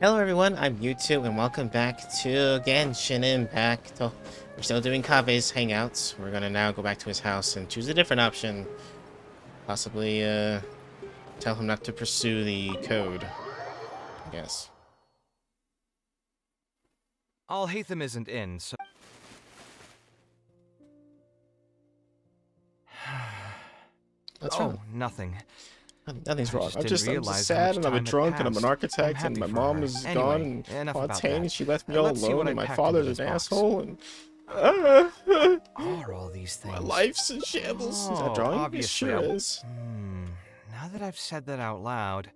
Hello everyone, I'm YouTube and welcome back to Genshin Impact. Oh, we're still doing Kaveh's hangouts. We're gonna now go back to his house and choose a different option. Possibly tell him not to pursue the code, I guess. Alhaitham isn't in, so... What's wrong? Nothing. Nothing's wrong. I'm just realize how sad much and I'm a time had drunk and I'm an passed. architect I'm and my happy for mom her. is Anyway, gone and enough about Fontaine that. and she left me all Let's see what alone I and my packed father's into an this box. asshole and Are all these things? my life's in shambles. Is that drawing? It Obviously sure is. Now that I've said that out loud,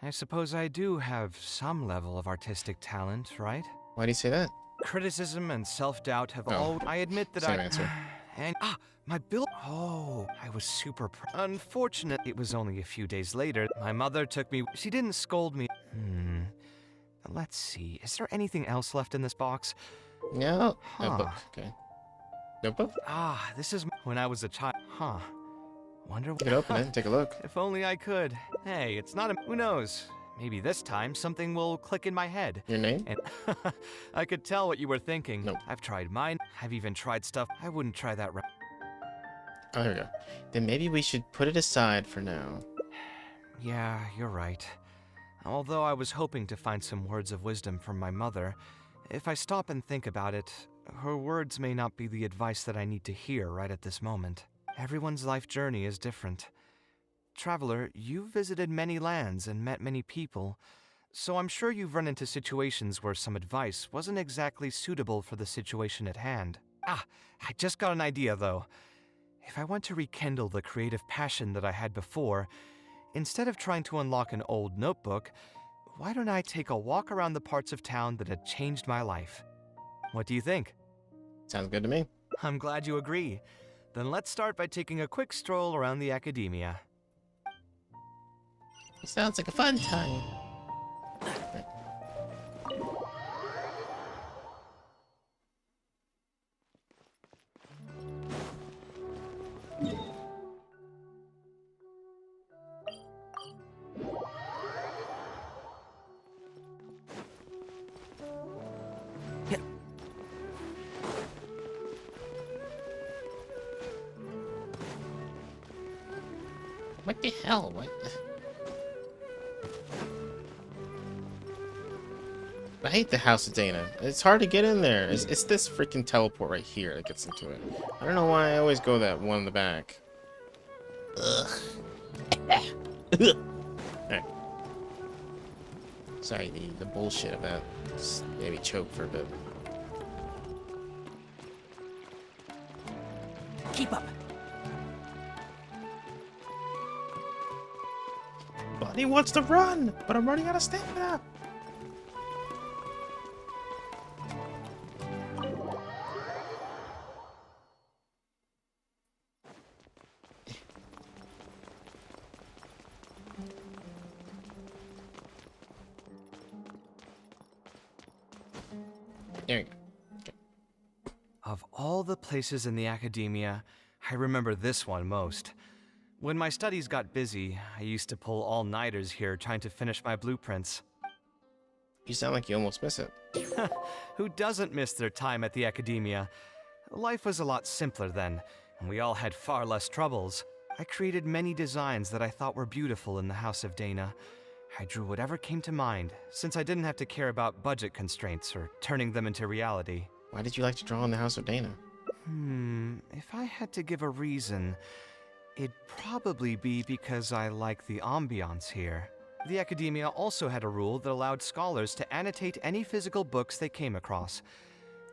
I suppose I do have some level of artistic talent, right? Why do you say that? Criticism and self-doubt have Oh, all... I admit that same answer. And my bill. Oh, I was super. Unfortunate. It was only a few days later. My mother took me. She didn't scold me. Let's see. Is there anything else left in this box? No. Notebook. Okay. Notebook? This is when I was a child. Wonder. You can open it and take a look. If only I could. Hey, it's not a. Who knows? Maybe this time something will click in my head. Your name? And I could tell what you were thinking. Nope. I've tried mine. I've even tried stuff. I wouldn't try that. Oh, here we go. Then maybe we should put it aside for now. Yeah, you're right. Although I was hoping to find some words of wisdom from my mother, if I stop and think about it, her words may not be the advice that I need to hear right at this moment. Everyone's life journey is different. Traveler, you've visited many lands and met many people, so I'm sure you've run into situations where some advice wasn't exactly suitable for the situation at hand. I just got an idea though. If I want to rekindle the creative passion that I had before, instead of trying to unlock an old notebook, why don't I take a walk around the parts of town that had changed my life? What do you think? Sounds good to me. I'm glad you agree. Then let's start by taking a quick stroll around the academia. Sounds like a fun time. What the hell? What? I hate the House of Dana. It's hard to get in there. It's this freaking teleport right here that gets into it. I don't know why I always go that one in the back. Ugh. Alright. Sorry, the bullshit of that just made me choke for a bit. Keep up. Buddy wants to run, but I'm running out of stamina. There you go. Okay. Of all the places in the academia, I remember this one most. When my studies got busy, I used to pull all-nighters here trying to finish my blueprints. You sound like you almost miss it. Who doesn't miss their time at the academia? Life was a lot simpler then, and we all had far less troubles. I created many designs that I thought were beautiful in the House of Dana. I drew whatever came to mind, since I didn't have to care about budget constraints or turning them into reality. Why did you like to draw in the House of Dana? If I had to give a reason, it'd probably be because I like the ambiance here. The academia also had a rule that allowed scholars to annotate any physical books they came across.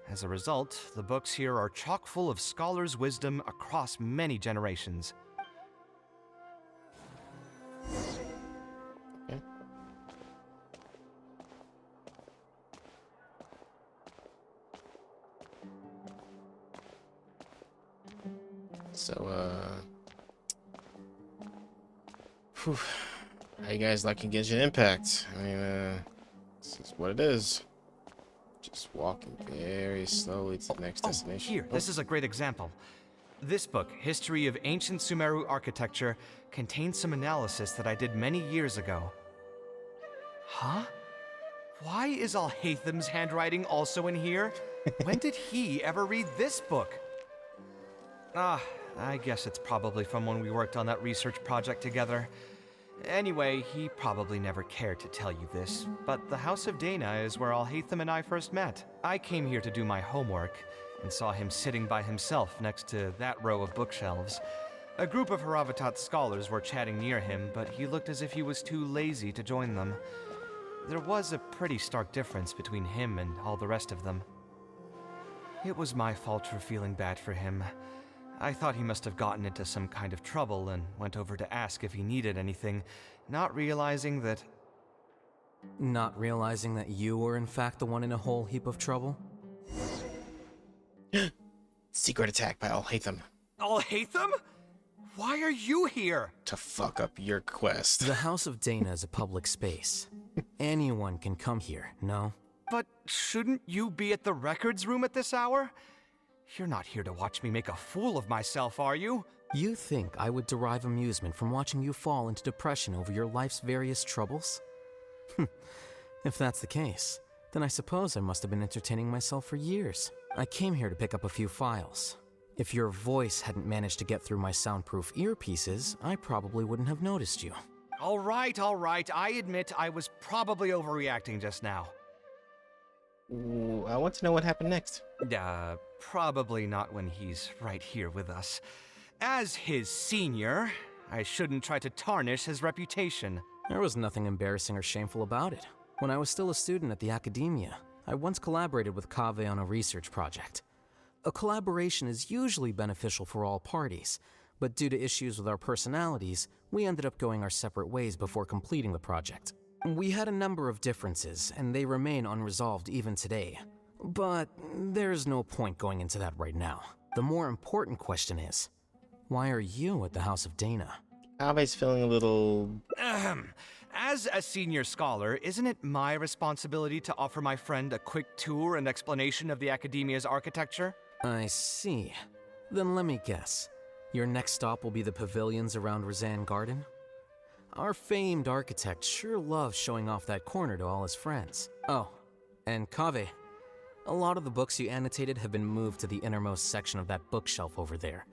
As a result, the books here are chock full of scholars' wisdom across many generations. Okay. So, whew. How you guys liking Genshin Impact? I mean, this is what it is. Just walking very slowly to the next destination. Here, this is a great example. This book, History of Ancient Sumeru Architecture, contains some analysis that I did many years ago. Huh? Why is Alhatham's handwriting also in here? When did he ever read this book? Ah, I guess it's probably from when we worked on that research project together. Anyway, he probably never cared to tell you this, but the House of Dana is where Alhatham and I first met. I came here to do my homework, and saw him sitting by himself next to that row of bookshelves. A group of Haravatat scholars were chatting near him, but he looked as if he was too lazy to join them. There was a pretty stark difference between him and all the rest of them. It was my fault for feeling bad for him. I thought he must have gotten into some kind of trouble and went over to ask if he needed anything, not realizing that... Not realizing that you were in fact the one in a whole heap of trouble? Secret attack by Alhatham. Alhatham? Why are you here? To fuck up your quest. The House of Dana is a public space. Anyone can come here, no? But shouldn't you be at the records room at this hour? You're not here to watch me make a fool of myself, are you? You think I would derive amusement from watching you fall into depression over your life's various troubles? If that's the case, then I suppose I must have been entertaining myself for years. I came here to pick up a few files. If your voice hadn't managed to get through my soundproof earpieces, I probably wouldn't have noticed you. All right. I admit I was probably overreacting just now. Ooh, I want to know what happened next. Probably not when he's right here with us. As his senior, I shouldn't try to tarnish his reputation. There was nothing embarrassing or shameful about it. When I was still a student at the academia, I once collaborated with Kaveh on a research project. A collaboration is usually beneficial for all parties, but due to issues with our personalities, we ended up going our separate ways before completing the project. We had a number of differences, and they remain unresolved even today. But there's no point going into that right now. The more important question is, why are you at the House of Dana? Kaveh's feeling a little... As a senior scholar, isn't it my responsibility to offer my friend a quick tour and explanation of the academia's architecture? I see. Then let me guess. Your next stop will be the pavilions around Razan Garden? Our famed architect sure loves showing off that corner to all his friends. Oh, and Kaveh, a lot of the books you annotated have been moved to the innermost section of that bookshelf over there.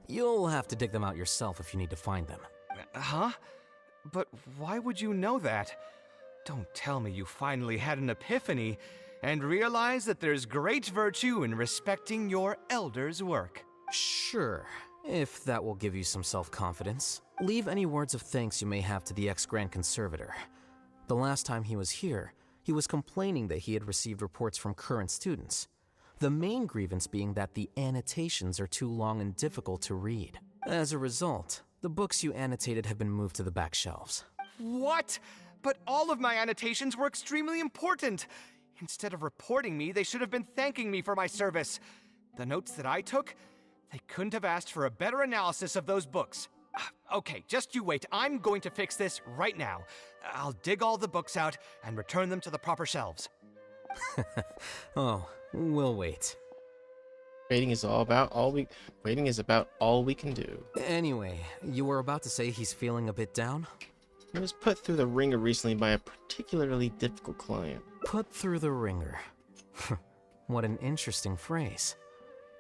You'll have to dig them out yourself if you need to find them. Huh? But why would you know that? Don't tell me you finally had an epiphany and realized that there's great virtue in respecting your elder's work. Sure, if that will give you some self-confidence. Leave any words of thanks you may have to the ex-Grand Conservator. The last time he was here, he was complaining that he had received reports from current students. The main grievance being that the annotations are too long and difficult to read. As a result, the books you annotated have been moved to the back shelves. What? But all of my annotations were extremely important. Instead of reporting me, they should have been thanking me for my service. The notes that I took, they couldn't have asked for a better analysis of those books. Okay, just you wait. I'm going to fix this right now. I'll dig all the books out and return them to the proper shelves. Oh, we'll wait. Waiting is about all we can do. Anyway, you were about to say he's feeling a bit down? He was put through the ringer recently by a particularly difficult client. Put through the ringer. What an interesting phrase.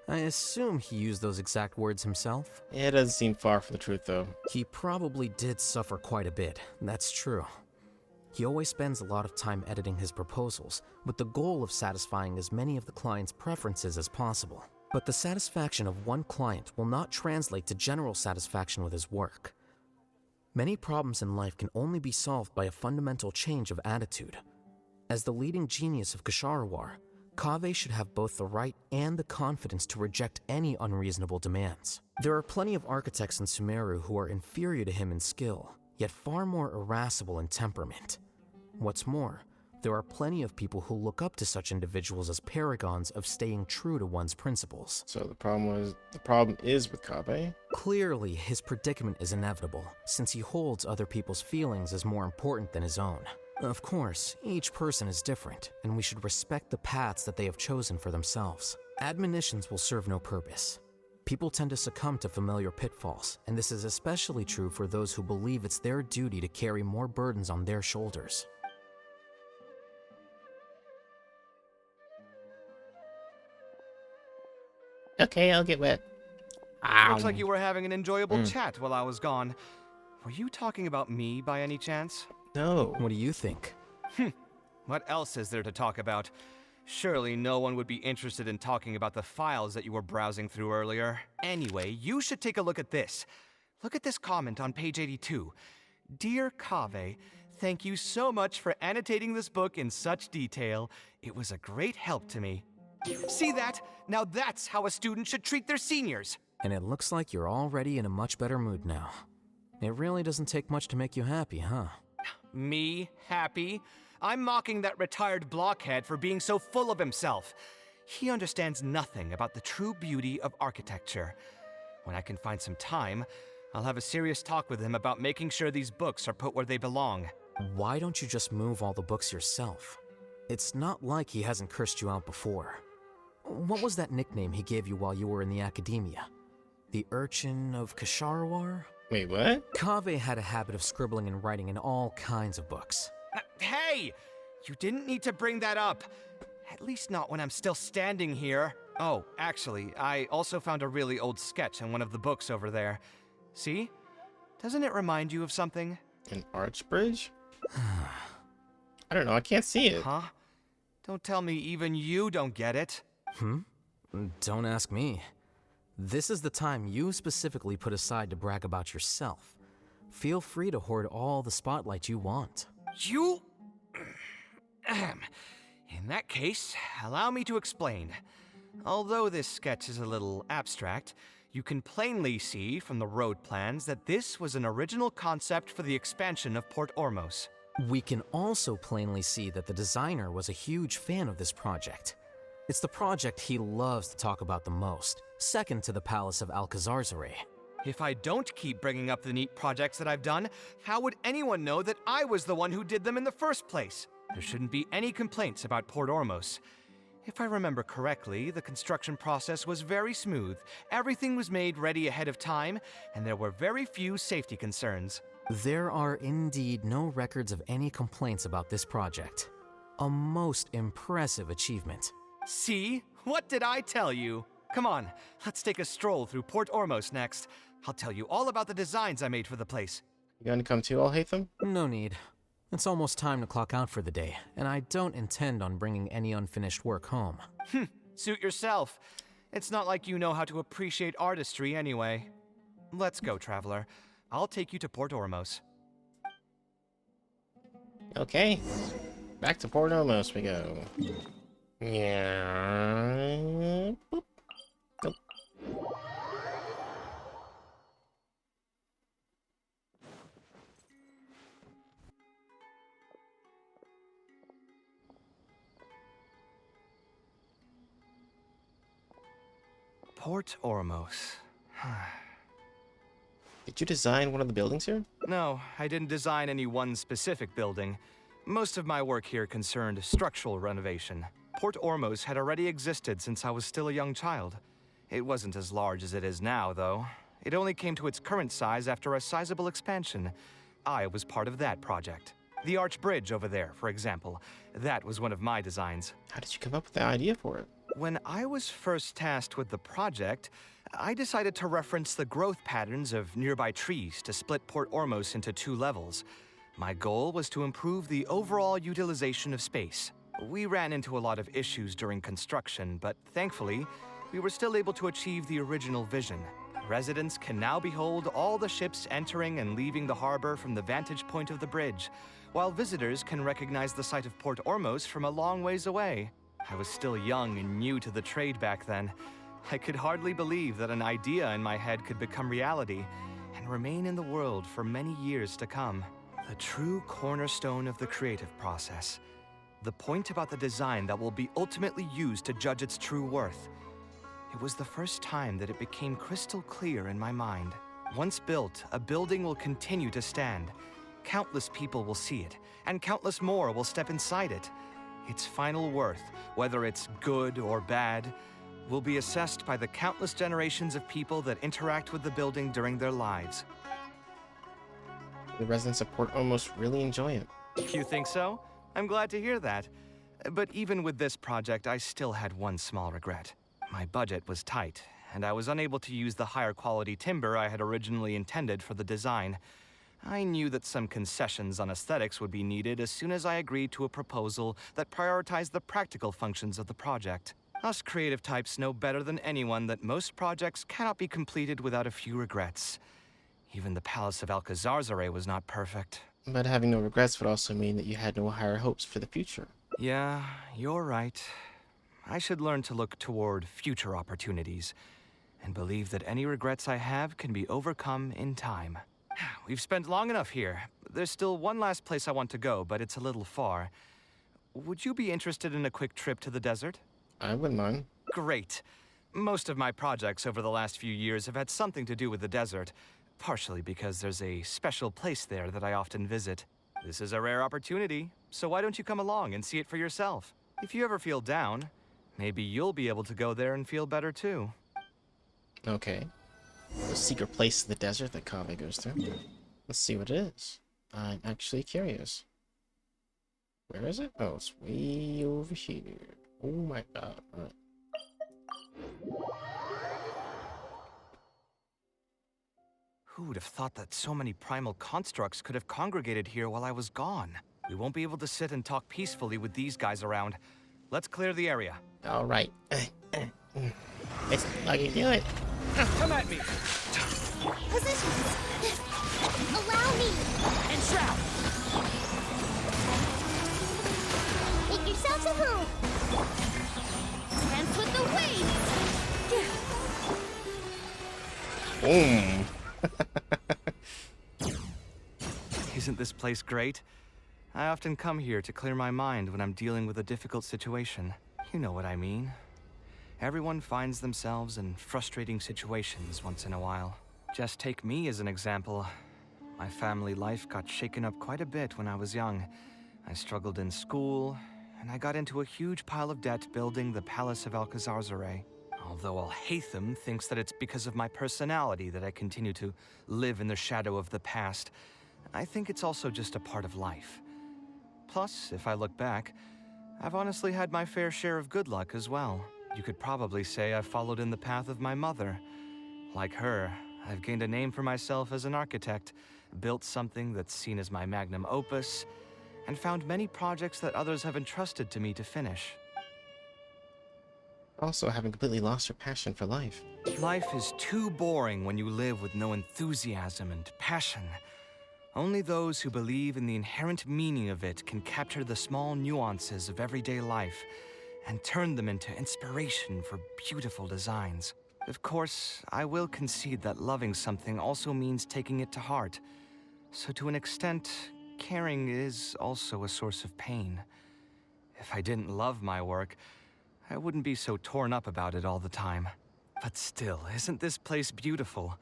I assume he used those exact words himself? It doesn't seem far from the truth, though. He probably did suffer quite a bit, that's true. He always spends a lot of time editing his proposals, with the goal of satisfying as many of the client's preferences as possible. But the satisfaction of one client will not translate to general satisfaction with his work. Many problems in life can only be solved by a fundamental change of attitude. As the leading genius of Ksharawar, Kaveh should have both the right and the confidence to reject any unreasonable demands. There are plenty of architects in Sumeru who are inferior to him in skill, yet far more irascible in temperament. What's more, there are plenty of people who look up to such individuals as paragons of staying true to one's principles. So the problem is with Kaveh? Clearly, his predicament is inevitable, since he holds other people's feelings as more important than his own. Of course, each person is different, and we should respect the paths that they have chosen for themselves. Admonitions will serve no purpose. People tend to succumb to familiar pitfalls, and this is especially true for those who believe it's their duty to carry more burdens on their shoulders. Okay, I'll get wet. Looks like Ow. you were having an enjoyable chat while I was gone. Were you talking about me by any chance? No. What do you think? What else is there to talk about? Surely no one would be interested in talking about the files that you were browsing through earlier. Anyway, you should take a look at this. Look at this comment on page 82. Dear Kaveh, thank you so much for annotating this book in such detail. It was a great help to me. See that? Now that's how a student should treat their seniors. And it looks like you're already in a much better mood now. It really doesn't take much to make you happy, huh? Me happy? I'm mocking that retired blockhead for being so full of himself. He understands nothing about the true beauty of architecture. When I can find some time, I'll have a serious talk with him about making sure these books are put where they belong. Why don't you just move all the books yourself? It's not like he hasn't cursed you out before. What was that nickname he gave you while you were in the academia? The Urchin of Kasharwar? Wait, what? Kaveh had a habit of scribbling and writing in all kinds of books. Hey! You didn't need to bring that up. At least not when I'm still standing here. Oh, actually, I also found a really old sketch in one of the books over there. See? Doesn't it remind you of something? An arch bridge? I don't know, I can't see it. Huh? Don't tell me even you don't get it. Don't ask me. This is the time you specifically put aside to brag about yourself. Feel free to hoard all the spotlight you want. You... In that case, allow me to explain. Although this sketch is a little abstract, you can plainly see from the road plans that this was an original concept for the expansion of Port Ormos. We can also plainly see that the designer was a huge fan of this project. It's the project he loves to talk about the most, second to the Palace of Alcazarzare. If I don't keep bringing up the neat projects that I've done, how would anyone know that I was the one who did them in the first place? There shouldn't be any complaints about Port Ormos. If I remember correctly, the construction process was very smooth, everything was made ready ahead of time, and there were very few safety concerns. There are indeed no records of any complaints about this project. A most impressive achievement. See? What did I tell you? Come on, let's take a stroll through Port Ormos next. I'll tell you all about the designs I made for the place. You gonna come too, Alhaitham? No need. It's almost time to clock out for the day, and I don't intend on bringing any unfinished work home. Suit yourself. It's not like you know how to appreciate artistry anyway. Let's go, traveler. I'll take you to Port Ormos. Okay. Back to Port Ormos we go. Yeah. Boop. Nope. Port Ormos. Did you design one of the buildings here? No, I didn't design any one specific building. Most of my work here concerned structural renovation. Port Ormos had already existed since I was still a young child. It wasn't as large as it is now, though. It only came to its current size after a sizable expansion. I was part of that project. The arch bridge over there, for example. That was one of my designs. How did you come up with the idea for it? When I was first tasked with the project, I decided to reference the growth patterns of nearby trees to split Port Ormos into 2 levels. My goal was to improve the overall utilization of space. We ran into a lot of issues during construction, but thankfully, we were still able to achieve the original vision. Residents can now behold all the ships entering and leaving the harbor from the vantage point of the bridge, while visitors can recognize the site of Port Ormos from a long ways away. I was still young and new to the trade back then. I could hardly believe that an idea in my head could become reality and remain in the world for many years to come. The true cornerstone of the creative process. The point about the design that will be ultimately used to judge its true worth. It was the first time that it became crystal clear in my mind. Once built, a building will continue to stand. Countless people will see it, and countless more will step inside it. Its final worth, whether it's good or bad, will be assessed by the countless generations of people that interact with the building during their lives. The residents of Port Ormos really enjoy it. You think so? I'm glad to hear that. But even with this project, I still had one small regret. My budget was tight, and I was unable to use the higher quality timber I had originally intended for the design. I knew that some concessions on aesthetics would be needed as soon as I agreed to a proposal that prioritized the practical functions of the project. Us creative types know better than anyone that most projects cannot be completed without a few regrets. Even the Palace of Alcazarzaray was not perfect. But having no regrets would also mean that you had no higher hopes for the future. Yeah, you're right. I should learn to look toward future opportunities and believe that any regrets I have can be overcome in time. We've spent long enough here. There's still one last place I want to go, but it's a little far. Would you be interested in a quick trip to the desert? I wouldn't mind. Great. Most of my projects over the last few years have had something to do with the desert, partially because there's a special place there that I often visit. This is a rare opportunity, so why don't you come along and see it for yourself? If you ever feel down, maybe you'll be able to go there and feel better too. Okay. A secret place in the desert that Kaveh goes to. Let's see what it is. I'm actually curious. Where is it? Oh, it's way over here. Oh my god. Alright. Who would have thought that so many primal constructs could have congregated here while I was gone? We won't be able to sit and talk peacefully with these guys around. Let's clear the area. Alright. It's how you do it. Come at me! Positions! Allow me! Enshroud! Make yourselves at home! Dance with the waves! Boom. Isn't this place great? I often come here to clear my mind when I'm dealing with a difficult situation. You know what I mean. Everyone finds themselves in frustrating situations once in a while. Just take me as an example. My family life got shaken up quite a bit when I was young. I struggled in school, and I got into a huge pile of debt building the Palace of Alcazarzaray. Although Alhaitham thinks that it's because of my personality that I continue to live in the shadow of the past, I think it's also just a part of life. Plus, if I look back, I've honestly had my fair share of good luck as well. You could probably say I've followed in the path of my mother. Like her, I've gained a name for myself as an architect, built something that's seen as my magnum opus, and found many projects that others have entrusted to me to finish. Also, having completely lost your passion for life. Life is too boring when you live with no enthusiasm and passion. Only those who believe in the inherent meaning of it can capture the small nuances of everyday life and turn them into inspiration for beautiful designs. Of course, I will concede that loving something also means taking it to heart. So to an extent, caring is also a source of pain. If I didn't love my work, I wouldn't be so torn up about it all the time. But still, isn't this place beautiful?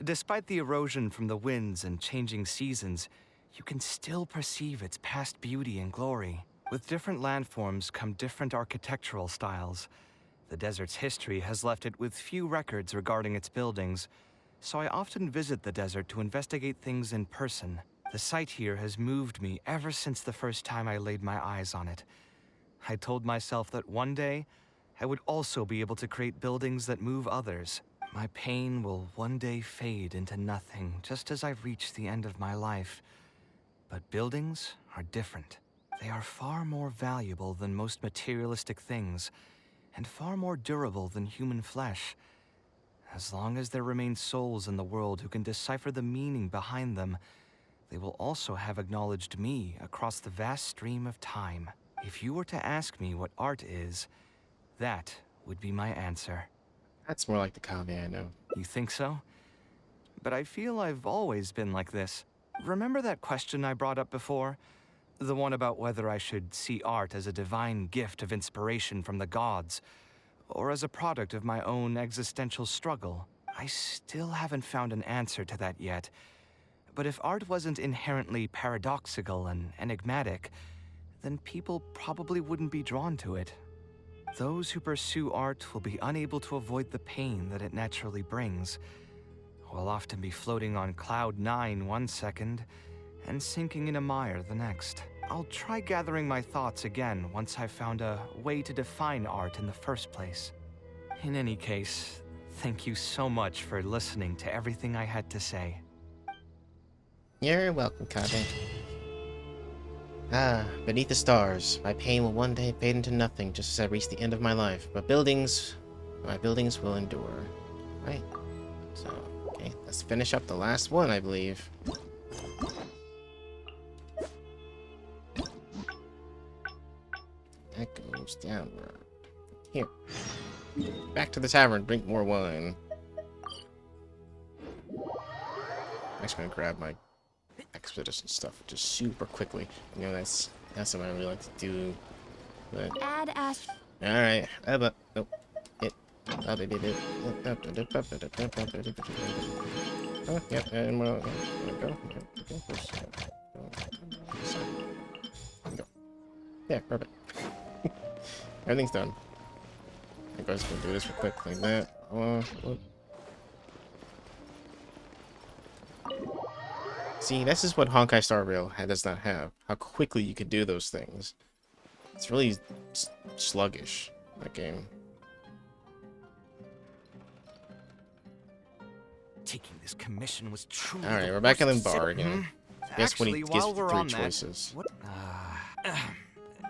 Despite the erosion from the winds and changing seasons, you can still perceive its past beauty and glory. With different landforms come different architectural styles. The desert's history has left it with few records regarding its buildings, so I often visit the desert to investigate things in person. The sight here has moved me ever since the first time I laid my eyes on it. I told myself that one day, I would also be able to create buildings that move others. My pain will one day fade into nothing, just as I reach the end of my life. But buildings are different. They are far more valuable than most materialistic things, and far more durable than human flesh. As long as there remain souls in the world who can decipher the meaning behind them, they will also have acknowledged me across the vast stream of time. If you were to ask me what art is, that would be my answer. That's more like the Kaveh I know. You think so? But I feel I've always been like this. Remember that question I brought up before? The one about whether I should see art as a divine gift of inspiration from the gods, or as a product of my own existential struggle. I still haven't found an answer to that yet. But if art wasn't inherently paradoxical and enigmatic, then people probably wouldn't be drawn to it. Those who pursue art will be unable to avoid the pain that it naturally brings. Will often be floating on cloud 9 one second, and sinking in a mire the next. I'll try gathering my thoughts again once I've found a way to define art in the first place. In any case, thank you so much for listening to everything I had to say. You're welcome, Kaveh. Ah, beneath the stars, my pain will one day fade into nothing just as I reach the end of my life. But my buildings will endure. Right. So, okay, let's finish up the last one, I believe. That goes downward. Here. Back to the tavern, drink more wine. I'm just gonna grab my expedition stuff just super quickly. You know, that's something I really like to do. But Add Ash. alright. But nope. It. Oh, yep, and well, there we go. Go. Yeah, perfect. Everything's done. I guess we'll do this real quick like that. See, this is what Honkai Star Rail does not have. How quickly you can do those things. It's really sluggish, that game. Taking this commission was truly. Alright, we're back in the bar Hmm? again. Guess when he Actually, gives while we're 3 on choices. that,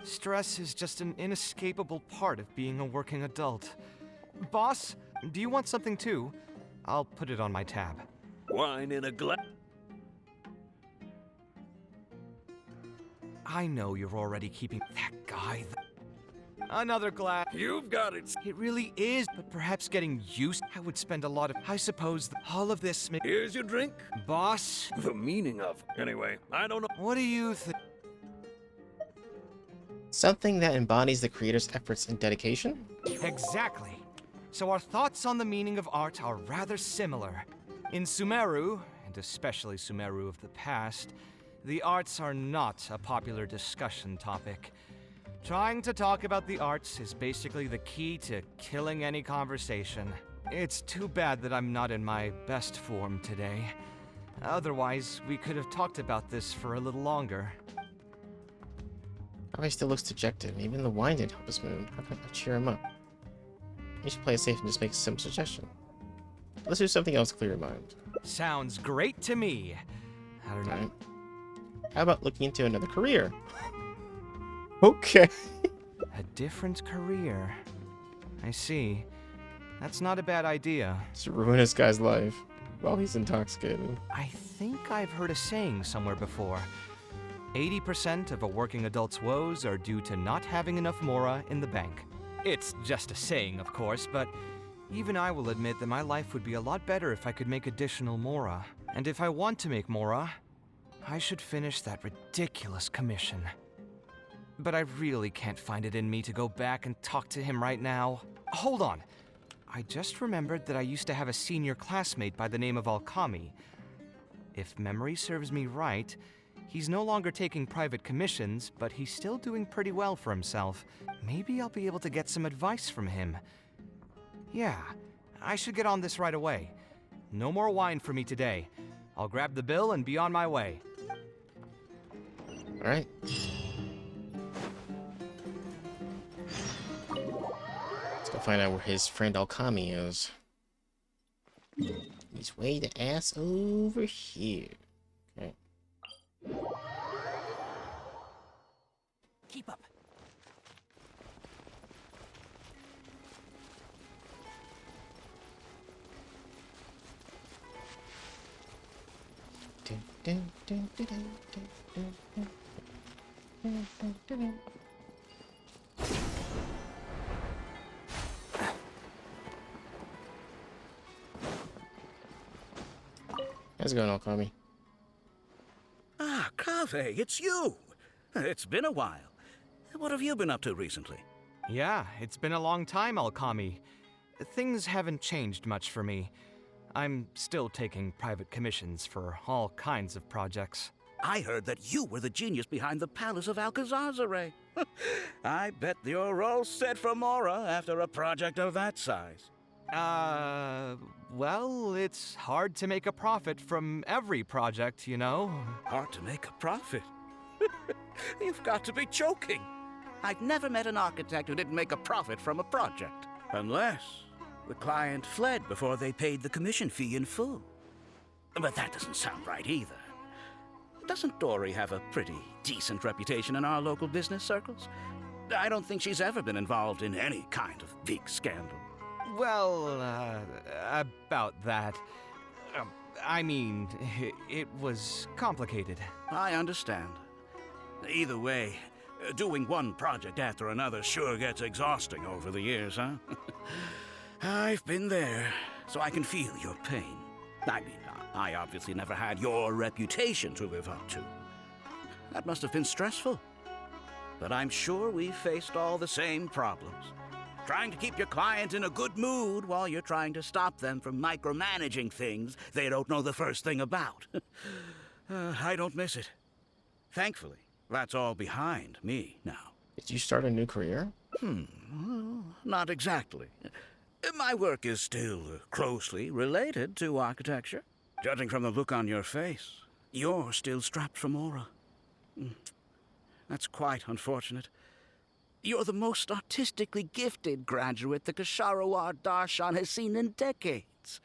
stress is just an inescapable part of being a working adult. Boss, do you want something too? I'll put it on my tab. Wine in a glass. I know you're already keeping that guy. Another glass. You've got it. It really is, but perhaps getting used. I would spend a lot of. I suppose all of this. Here's your drink. Boss, The meaning of. Anyway, I don't know. what do you think? Something that embodies the creator's efforts and dedication? Exactly. So our thoughts on the meaning of art are rather similar. In Sumeru, and especially Sumeru of the past, the arts are not a popular discussion topic. Trying to talk about the arts is basically the key to killing any conversation. It's too bad that I'm not in my best form today. Otherwise, we could have talked about this for a little longer. Kaveh still looks dejected, and even the wine didn't help his mood. How can I cheer him up? You should play it safe and just make a simple suggestion. Let's do something else to clear your mind. Sounds great to me. I don't know. Alright. How about looking into another career? Okay. A different career. I see. That's not a bad idea. Just ruin this guy's life while he's intoxicated. I think I've heard a saying somewhere before. 80% of a working adult's woes are due to not having enough mora in the bank. It's just a saying, of course, but even I will admit that my life would be a lot better if I could make additional mora. And if I want to make mora, I should finish that ridiculous commission. But I really can't find it in me to go back and talk to him right now. Hold on. I just remembered that I used to have a senior classmate by the name of Alkami. If memory serves me right, he's no longer taking private commissions, but he's still doing pretty well for himself. Maybe I'll be able to get some advice from him. Yeah, I should get on this right away. No more wine for me today. I'll grab the bill and be on my way. Alright. Let's go find out where his friend Alkami is. He's way the ass over here. Okay. Keep up. How's it going, Alkami? Ah, Kaveh, it's you. It's been a while. What have you been up to recently? Yeah, it's been a long time, Alkami. Things haven't changed much for me. I'm still taking private commissions for all kinds of projects. I heard that you were the genius behind the Palace of Alcazazare. I bet you're all set for Mora after a project of that size. Well, it's hard to make a profit from every project, you know? Hard to make a profit. You've got to be joking. I've never met an architect who didn't make a profit from a project. Unless the client fled before they paid the commission fee in full. But that doesn't sound right either. Doesn't Dory have a pretty decent reputation in our local business circles? I don't think she's ever been involved in any kind of big scandal. Well, about that. I mean, it was complicated. I understand. Either way, doing one project after another sure gets exhausting over the years, huh? I've been there, so I can feel your pain. I mean, I obviously never had your reputation to live up to. That must have been stressful. But I'm sure we faced all the same problems. Trying to keep your client in a good mood while you're trying to stop them from micromanaging things they don't know the first thing about. I don't miss it. Thankfully, that's all behind me now. Did you start a new career? Well, not exactly. My work is still closely related to architecture. Judging from the look on your face, you're still strapped for Mora. That's quite unfortunate. You're the most artistically gifted graduate the Kasharawar Darshan has seen in decades.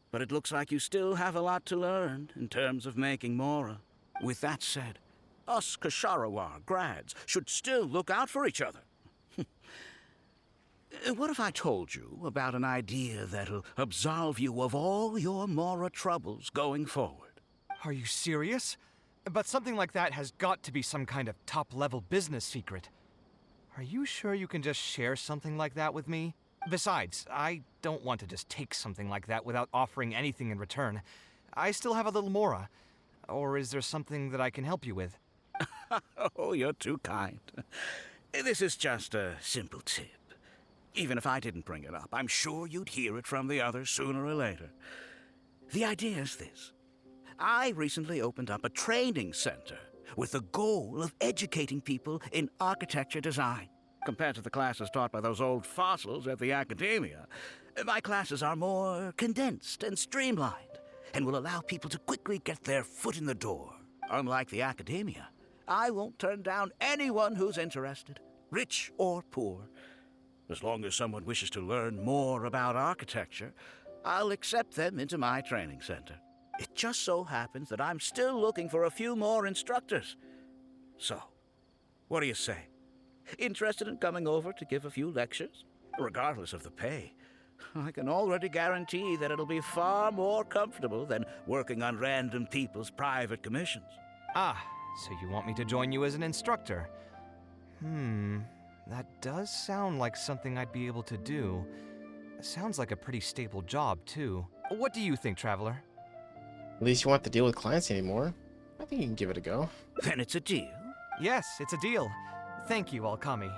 But it looks like you still have a lot to learn in terms of making Mora. With that said, us Kasharawar grads should still look out for each other. What if I told you about an idea that'll absolve you of all your Mora troubles going forward? Are you serious? But something like that has got to be some kind of top-level business secret. Are you sure you can just share something like that with me? Besides, I don't want to just take something like that without offering anything in return. I still have a little Mora. Or is there something that I can help you with? Oh, you're too kind. This is just a simple tip. Even if I didn't bring it up, I'm sure you'd hear it from the others sooner or later. The idea is this. I recently opened up a training center with the goal of educating people in architecture design. Compared to the classes taught by those old fossils at the academia, my classes are more condensed and streamlined and will allow people to quickly get their foot in the door. Unlike the academia, I won't turn down anyone who's interested, rich or poor. As long as someone wishes to learn more about architecture, I'll accept them into my training center. It just so happens that I'm still looking for a few more instructors. So, what do you say? Interested in coming over to give a few lectures? Regardless of the pay, I can already guarantee that it'll be far more comfortable than working on random people's private commissions. Ah, so you want me to join you as an instructor? That does sound like something I'd be able to do. Sounds like a pretty stable job, too. What do you think, Traveler? At least you won't have to deal with clients anymore. I think you can give it a go. Then it's a deal. Yes, it's a deal. Thank you, Alkami.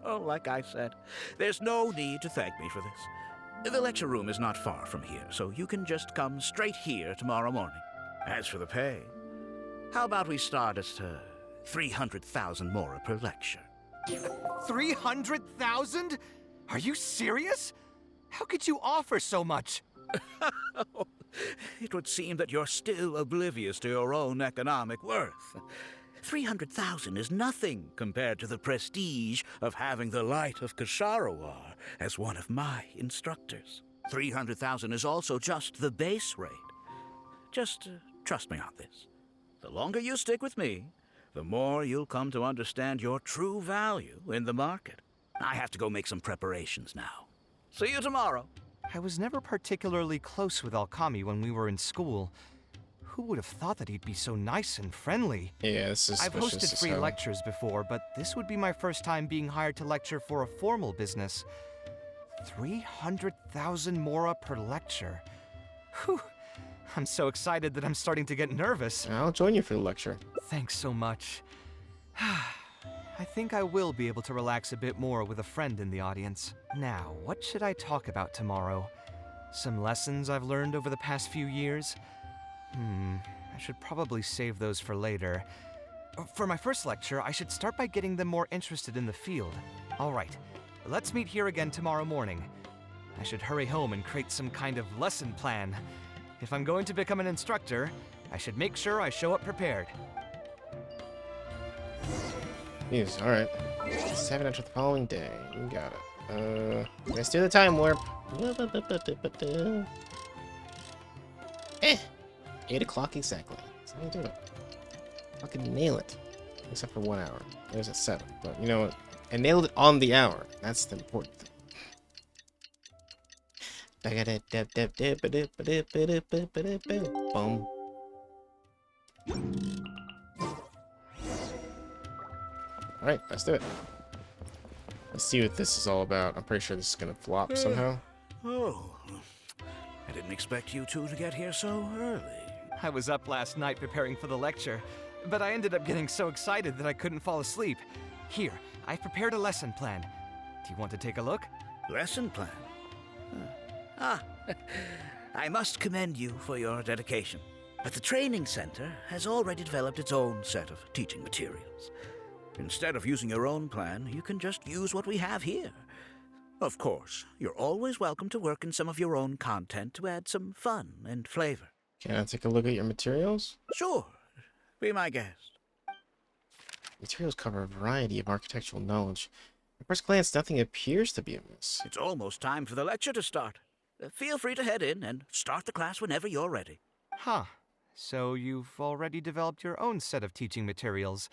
Like I said, there's no need to thank me for this. The lecture room is not far from here, so you can just come straight here tomorrow morning. As for the pay, how about we start at 300,000 Mora per lecture? 300,000? Are you serious? How could you offer so much? It would seem that you're still oblivious to your own economic worth. 300,000 is nothing compared to the prestige of having the Light of Kasharawar as one of my instructors. 300,000 is also just the base rate. Just trust me on this. The longer you stick with me, the more you'll come to understand your true value in the market. I have to go make some preparations now. See you tomorrow. I was never particularly close with Alkami when we were in school. Who would have thought that he'd be so nice and friendly? Yeah, this is I've hosted free lectures before, but this would be my first time being hired to lecture for a formal business. 300,000 Mora per lecture. Whew. I'm so excited that I'm starting to get nervous. I'll join you for the lecture. Thanks so much. I think I will be able to relax a bit more with a friend in the audience. Now, what should I talk about tomorrow? Some lessons I've learned over the past few years? I should probably save those for later. For my first lecture, I should start by getting them more interested in the field. All right, let's meet here again tomorrow morning. I should hurry home and create some kind of lesson plan. If I'm going to become an instructor, I should make sure I show up prepared. Yes, alright. 7 after the following day. You got it. Let's do the time warp. 8 o'clock exactly. That's how you do it. Fucking nail it. Except for 1 hour. It was at 7. But you know what? I nailed it on the hour. That's the important thing. Boom. Alright, let's do it. Let's see what this is all about. I'm pretty sure this is gonna flop somehow. Oh, I didn't expect you two to get here so early. I was up last night preparing for the lecture, but I ended up getting so excited that I couldn't fall asleep. Here, I've prepared a lesson plan. Do you want to take a look? Lesson plan? I must commend you for your dedication. But the training center has already developed its own set of teaching materials. Instead of using your own plan, you can just use what we have here. Of course, you're always welcome to work in some of your own content to add some fun and flavor. Can I take a look at your materials? Sure. Be my guest. Materials cover a variety of architectural knowledge. At first glance, nothing appears to be amiss. It's almost time for the lecture to start. Feel free to head in and start the class whenever you're ready. Huh. So you've already developed your own set of teaching materials.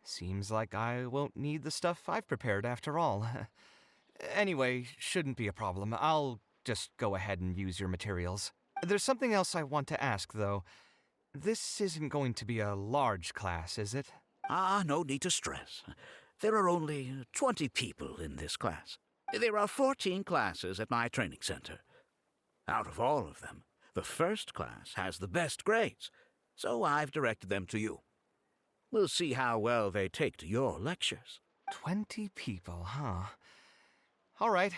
Seems like I won't need the stuff I've prepared after all. Anyway, shouldn't be a problem. I'll just go ahead and use your materials. There's something else I want to ask, though. This isn't going to be a large class, is it? No need to stress. There are only 20 people in this class. There are 14 classes at my training center. Out of all of them, the first class has the best grades, so I've directed them to you. We'll see how well they take to your lectures. 20 people, huh? All right.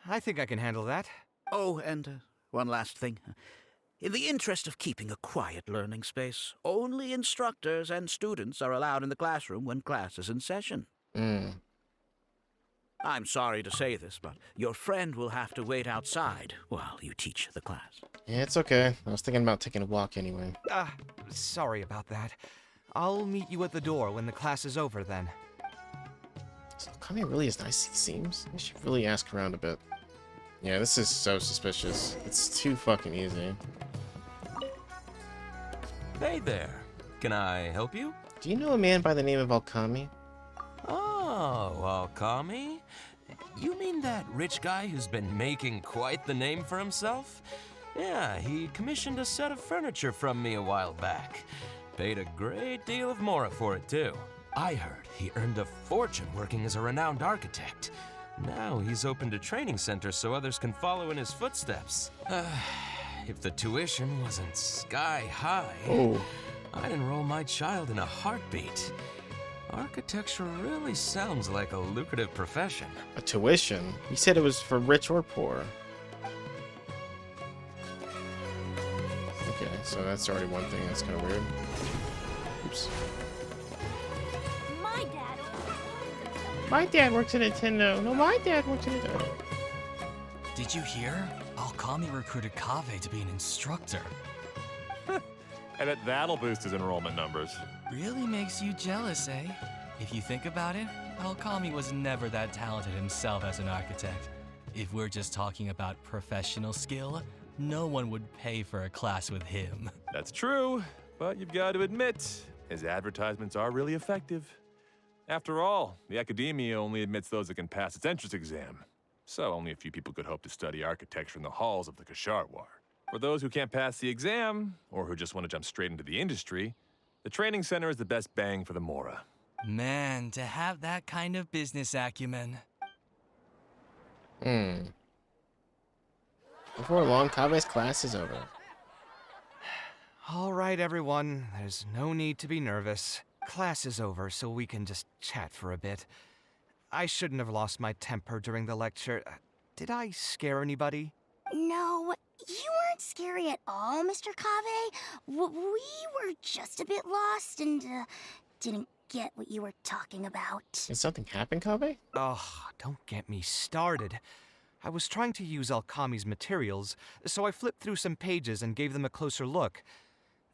I think I can handle that. Oh, and one last thing. In the interest of keeping a quiet learning space, only instructors and students are allowed in the classroom when class is in session. I'm sorry to say this, but your friend will have to wait outside while you teach the class. Yeah, it's okay. I was thinking about taking a walk anyway. Sorry about that. I'll meet you at the door when the class is over then. So Kaveh really is nice, it seems. I should really ask around a bit. Yeah, this is so suspicious. It's too fucking easy. Hey there. Can I help you? Do you know a man by the name of Alkami? Oh, Alkami? You mean that rich guy who's been making quite the name for himself? Yeah, he commissioned a set of furniture from me a while back. Paid a great deal of mora for it, too. I heard he earned a fortune working as a renowned architect. Now he's opened a training center so others can follow in his footsteps. If the tuition wasn't sky high, I'd enroll my child in a heartbeat. Architecture really sounds like a lucrative profession. A tuition? He said it was for rich or poor. Okay, so that's already one thing that's kind of weird. Oops. My dad works at Nintendo. No, my dad works at Nintendo. Did you hear? Alkami recruited Kaveh to be an instructor. I bet that'll boost his enrollment numbers. Really makes you jealous, eh? If you think about it, Alkami was never that talented himself as an architect. If we're just talking about professional skill, no one would pay for a class with him. That's true, but you've got to admit, his advertisements are really effective. After all, the academia only admits those that can pass its entrance exam. So only a few people could hope to study architecture in the halls of the Kasharwar. For those who can't pass the exam, or who just want to jump straight into the industry, the training center is the best bang for the mora. Man, to have that kind of business acumen. Before long, Kaveh's class is over. All right, everyone. There's no need to be nervous. Class is over, so we can just chat for a bit. I shouldn't have lost my temper during the lecture. Did I scare anybody? No, you weren't scary at all, Mr. Kaveh. We were just a bit lost and didn't get what you were talking about. Did something happen, Kaveh? Oh, don't get me started. I was trying to use Alkami's materials, so I flipped through some pages and gave them a closer look.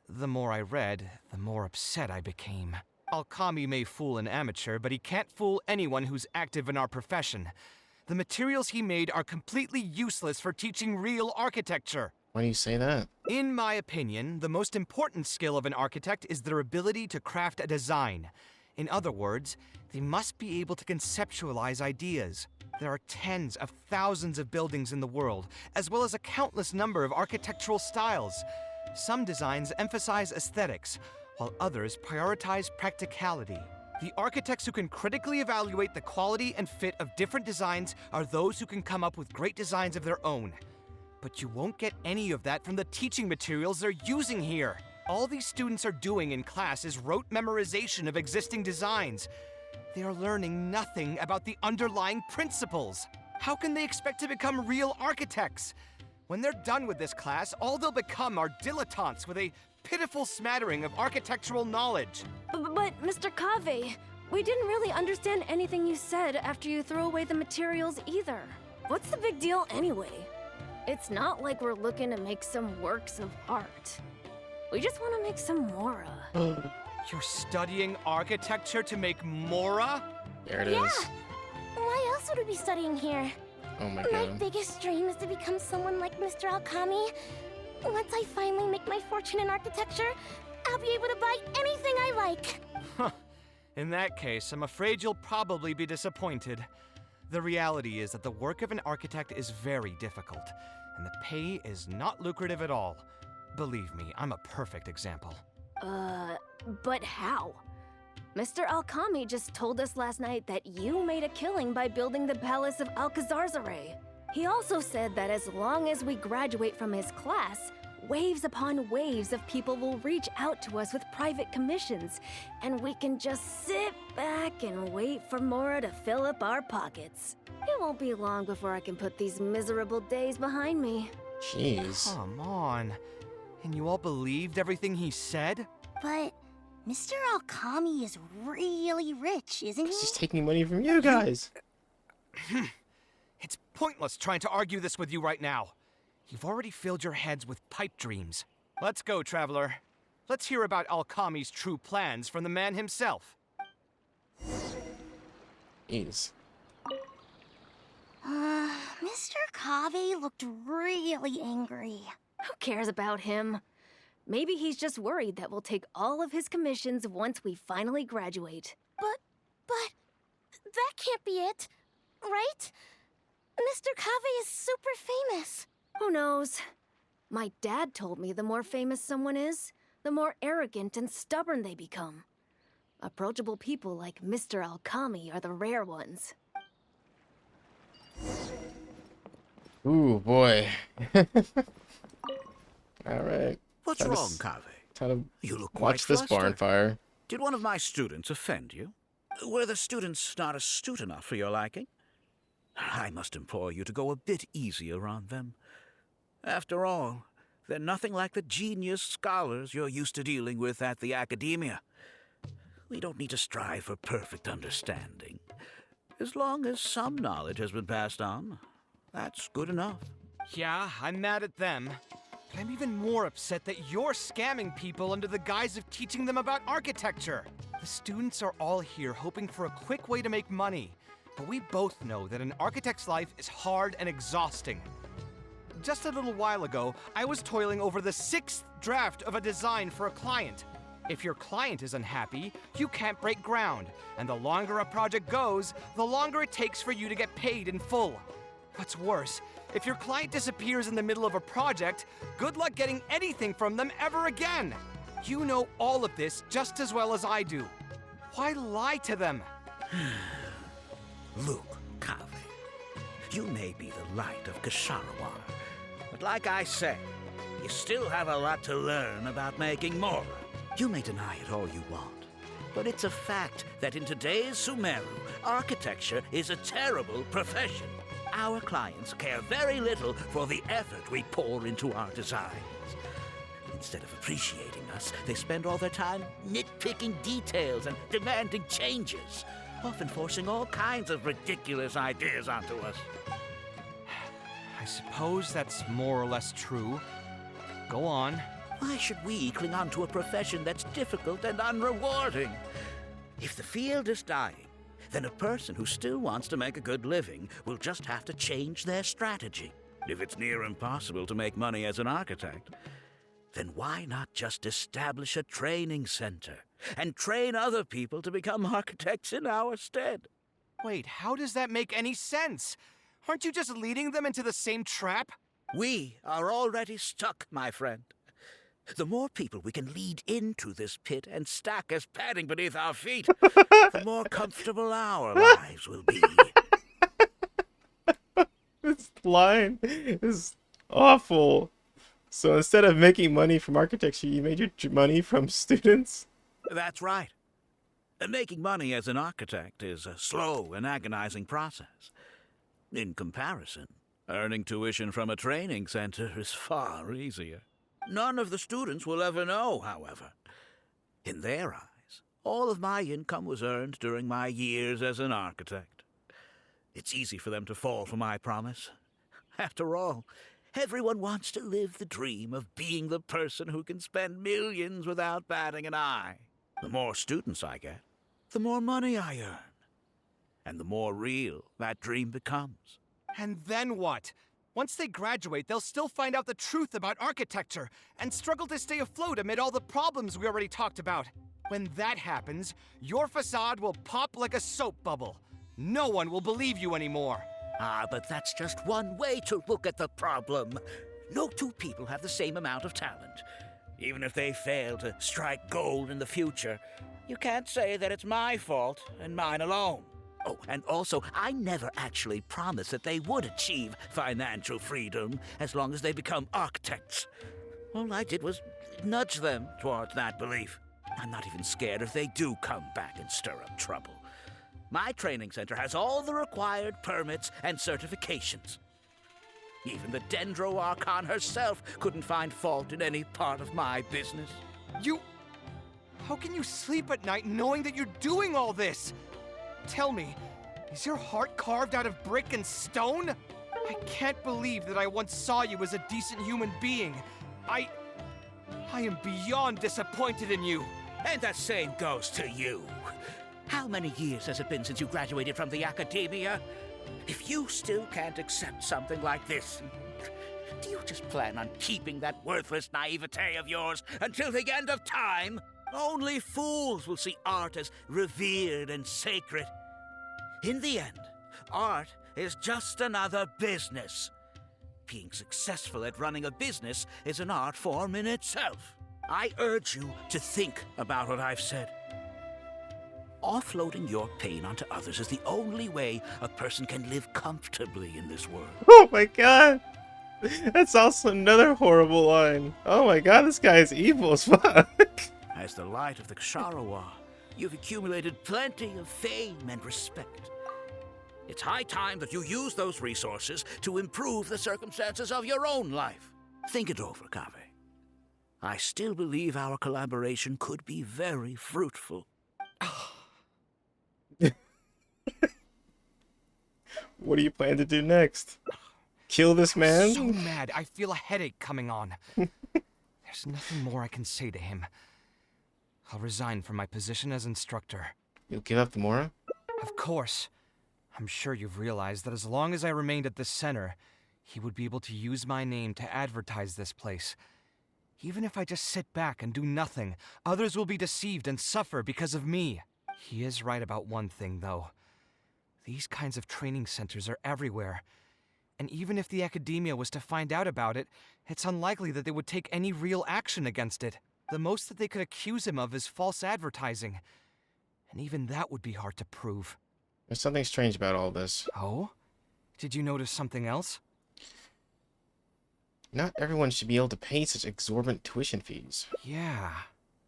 The more I read, the more upset I became. Alkami may fool an amateur, but he can't fool anyone who's active in our profession. The materials he made are completely useless for teaching real architecture. Why do you say that? In my opinion, the most important skill of an architect is their ability to craft a design. In other words, they must be able to conceptualize ideas. There are tens of thousands of buildings in the world, as well as a countless number of architectural styles. Some designs emphasize aesthetics, while others prioritize practicality. The architects who can critically evaluate the quality and fit of different designs are those who can come up with great designs of their own. But you won't get any of that from the teaching materials they're using here. All these students are doing in class is rote memorization of existing designs. They are learning nothing about the underlying principles. How can they expect to become real architects? When they're done with this class, all they'll become are dilettantes with a pitiful smattering of architectural knowledge. But Mr. Kaveh, we didn't really understand anything you said after you threw away the materials either. What's the big deal anyway? It's not like we're looking to make some works of art. We just want to make some Mora. You're studying architecture to make Mora? There it is. Yeah. Why else would we be studying here? Oh my My god. biggest dream is to become someone like Mr. Alkami. Once I finally make my fortune in architecture, I'll be able to buy anything I like. In that case, I'm afraid you'll probably be disappointed. The reality is that the work of an architect is very difficult, and the pay is not lucrative at all. Believe me, I'm a perfect example. But how? Mr. Alkami just told us last night that you made a killing by building the Palace of Alcazarzare. He also said that as long as we graduate from his class, waves upon waves of people will reach out to us with private commissions, and we can just sit back and wait for Mora to fill up our pockets. It won't be long before I can put these miserable days behind me. Jeez. Come on. And you all believed everything he said? But Mr. Alkami is really rich, isn't he? He's just taking money from you guys. It's pointless trying to argue this with you right now. You've already filled your heads with pipe dreams. Let's go, traveler. Let's hear about Alkami's true plans from the man himself. Jeez. Mr. Kaveh looked really angry. Who cares about him? Maybe he's just worried that we'll take all of his commissions once we finally graduate. But that can't be it, right? Mr. Kaveh is super famous. Who knows? My dad told me the more famous someone is, the more arrogant and stubborn they become. Approachable people like Mr. Alkami are the rare ones. Ooh, boy. Alright. What's Time to wrong, s- Kaveh? Time You look to quite watch this barn flustered. fire. Did one of my students offend you? Were the students not astute enough for your liking? I must implore you to go a bit easier on them. After all, they're nothing like the genius scholars you're used to dealing with at the academia. We don't need to strive for perfect understanding. As long as some knowledge has been passed on, that's good enough. Yeah, I'm mad at them. But I'm even more upset that you're scamming people under the guise of teaching them about architecture. The students are all here hoping for a quick way to make money. But we both know that an architect's life is hard and exhausting. Just a little while ago, I was toiling over the 6th draft of a design for a client. If your client is unhappy, you can't break ground. And the longer a project goes, the longer it takes for you to get paid in full. What's worse, if your client disappears in the middle of a project, good luck getting anything from them ever again. You know all of this just as well as I do. Why lie to them? Look, Kaveh, you may be the light of Kasharawar, but like I say, you still have a lot to learn about making Mora. You may deny it all you want, but it's a fact that in today's Sumeru, architecture is a terrible profession. Our clients care very little for the effort we pour into our designs. Instead of appreciating us, they spend all their time nitpicking details and demanding changes, often forcing all kinds of ridiculous ideas onto us. I suppose that's more or less true. Go on. Why should we cling on to a profession that's difficult and unrewarding? If the field is dying, then a person who still wants to make a good living will just have to change their strategy. If it's near impossible to make money as an architect, then why not just establish a training center and train other people to become architects in our stead? Wait, how does that make any sense? Aren't you just leading them into the same trap? We are already stuck, my friend. The more people we can lead into this pit and stack as padding beneath our feet, the more comfortable our lives will be. This line is awful. So instead of making money from architecture, you made your money from students? That's right. Making money as an architect is a slow and agonizing process. In comparison, earning tuition from a training center is far easier. None of the students will ever know, however. In their eyes, all of my income was earned during my years as an architect. It's easy for them to fall for my promise. After all, everyone wants to live the dream of being the person who can spend millions without batting an eye. The more students I get, the more money I earn. And the more real that dream becomes. And then what? Once they graduate, they'll still find out the truth about architecture and struggle to stay afloat amid all the problems we already talked about. When that happens, your facade will pop like a soap bubble. No one will believe you anymore. Ah, but that's just one way to look at the problem. No two people have the same amount of talent. Even if they fail to strike gold in the future, you can't say that it's my fault and mine alone. Oh, and also, I never actually promised that they would achieve financial freedom as long as they become architects. All I did was nudge them towards that belief. I'm not even scared if they do come back and stir up trouble. My training center has all the required permits and certifications. Even the Dendro Archon herself couldn't find fault in any part of my business. How can you sleep at night knowing that you're doing all this? Tell me, is your heart carved out of brick and stone? I can't believe that I once saw you as a decent human being. I am beyond disappointed in you. And the same goes to you. How many years has it been since you graduated from the academia? If you still can't accept something like this, do you just plan on keeping that worthless naivete of yours until the end of time? Only fools will see art as revered and sacred. In the end, art is just another business. Being successful at running a business is an art form in itself. I urge you to think about what I've said. Offloading your pain onto others is the only way a person can live comfortably in this world. Oh my god! That's also another horrible line. Oh my god, this guy is evil as fuck. As the light of the Ksharowa, you've accumulated plenty of fame and respect. It's high time that you use those resources to improve the circumstances of your own life. Think it over, Kaveh. I still believe our collaboration could be very fruitful. What do you plan to do next? Kill this man? I'm so mad, I feel a headache coming on. There's nothing more I can say to him. I'll resign from my position as instructor. You'll give up the Mora? Of course. I'm sure you've realized that as long as I remained at this center, he would be able to use my name to advertise this place. Even if I just sit back and do nothing, others will be deceived and suffer because of me. He is right about one thing, though. These kinds of training centers are everywhere. And even if the academia was to find out about it, it's unlikely that they would take any real action against it. The most that they could accuse him of is false advertising. And even that would be hard to prove. There's something strange about all this. Oh? Did you notice something else? Not everyone should be able to pay such exorbitant tuition fees. Yeah,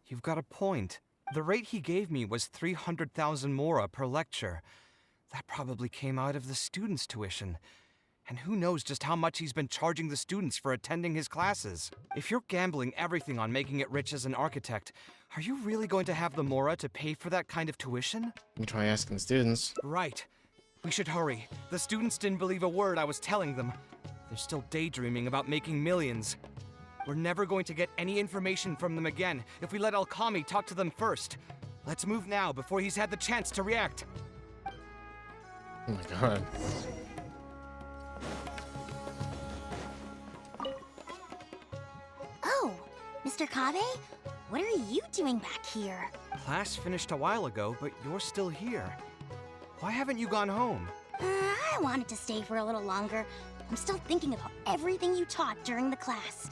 you've got a point. The rate he gave me was 300,000 mora per lecture. That probably came out of the students' tuition. And who knows just how much he's been charging the students for attending his classes. If you're gambling everything on making it rich as an architect, are you really going to have the mora to pay for that kind of tuition? Let me try asking the students. Right. We should hurry. The students didn't believe a word I was telling them. They're still daydreaming about making millions. We're never going to get any information from them again if we let Alkami talk to them first. Let's move now before he's had the chance to react. Oh my god. Oh, Mr. Kaveh? What are you doing back here? Class finished a while ago, but you're still here. Why haven't you gone home? I wanted to stay for a little longer. I'm still thinking about everything you taught during the class.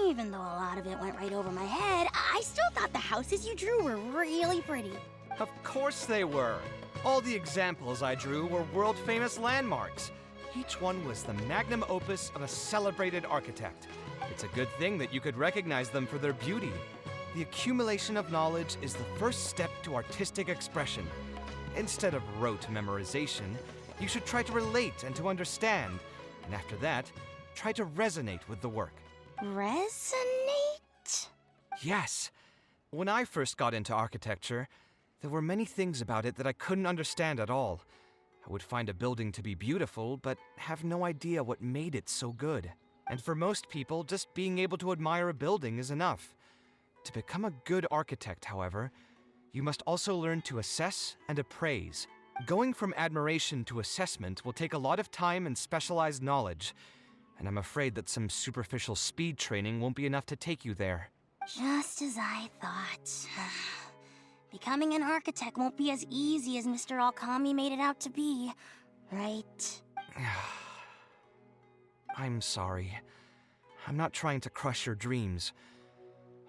Even though a lot of it went right over my head, I still thought the houses you drew were really pretty. Of course they were. All the examples I drew were world-famous landmarks. Each one was the magnum opus of a celebrated architect. It's a good thing that you could recognize them for their beauty. The accumulation of knowledge is the first step to artistic expression. Instead of rote memorization, you should try to relate and to understand. And after that, try to resonate with the work. Resonate? Yes. When I first got into architecture, there were many things about it that I couldn't understand at all. I would find a building to be beautiful, but have no idea what made it so good. And for most people, just being able to admire a building is enough. To become a good architect, however, you must also learn to assess and appraise. Going from admiration to assessment will take a lot of time and specialized knowledge, and I'm afraid that some superficial speed training won't be enough to take you there. Just as I thought. Becoming an architect won't be as easy as Mr. Alkami made it out to be, right? I'm sorry. I'm not trying to crush your dreams.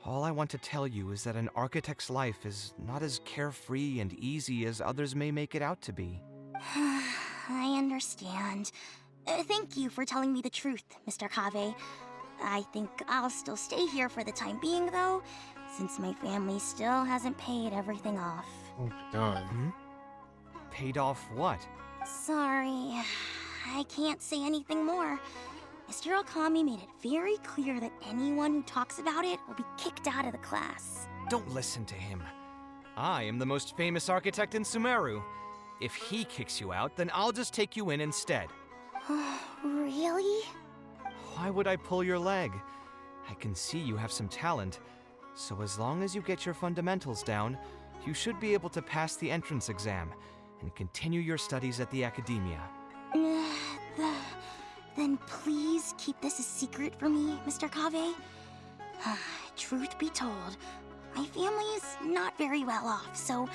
All I want to tell you is that an architect's life is not as carefree and easy as others may make it out to be. I understand. Thank you for telling me the truth, Mr. Kaveh. I think I'll still stay here for the time being, though, since my family still hasn't paid everything off. Oh my god. Paid off what? Sorry, I can't say anything more. Mr. Alkami made it very clear that anyone who talks about it will be kicked out of the class. Don't listen to him. I am the most famous architect in Sumeru. If he kicks you out, then I'll just take you in instead. Really? Why would I pull your leg? I can see you have some talent. So as long as you get your fundamentals down, you should be able to pass the entrance exam and continue your studies at the academia. Then please keep this a secret for me, Mr. Kaveh. Truth be told, my family is not very well off, so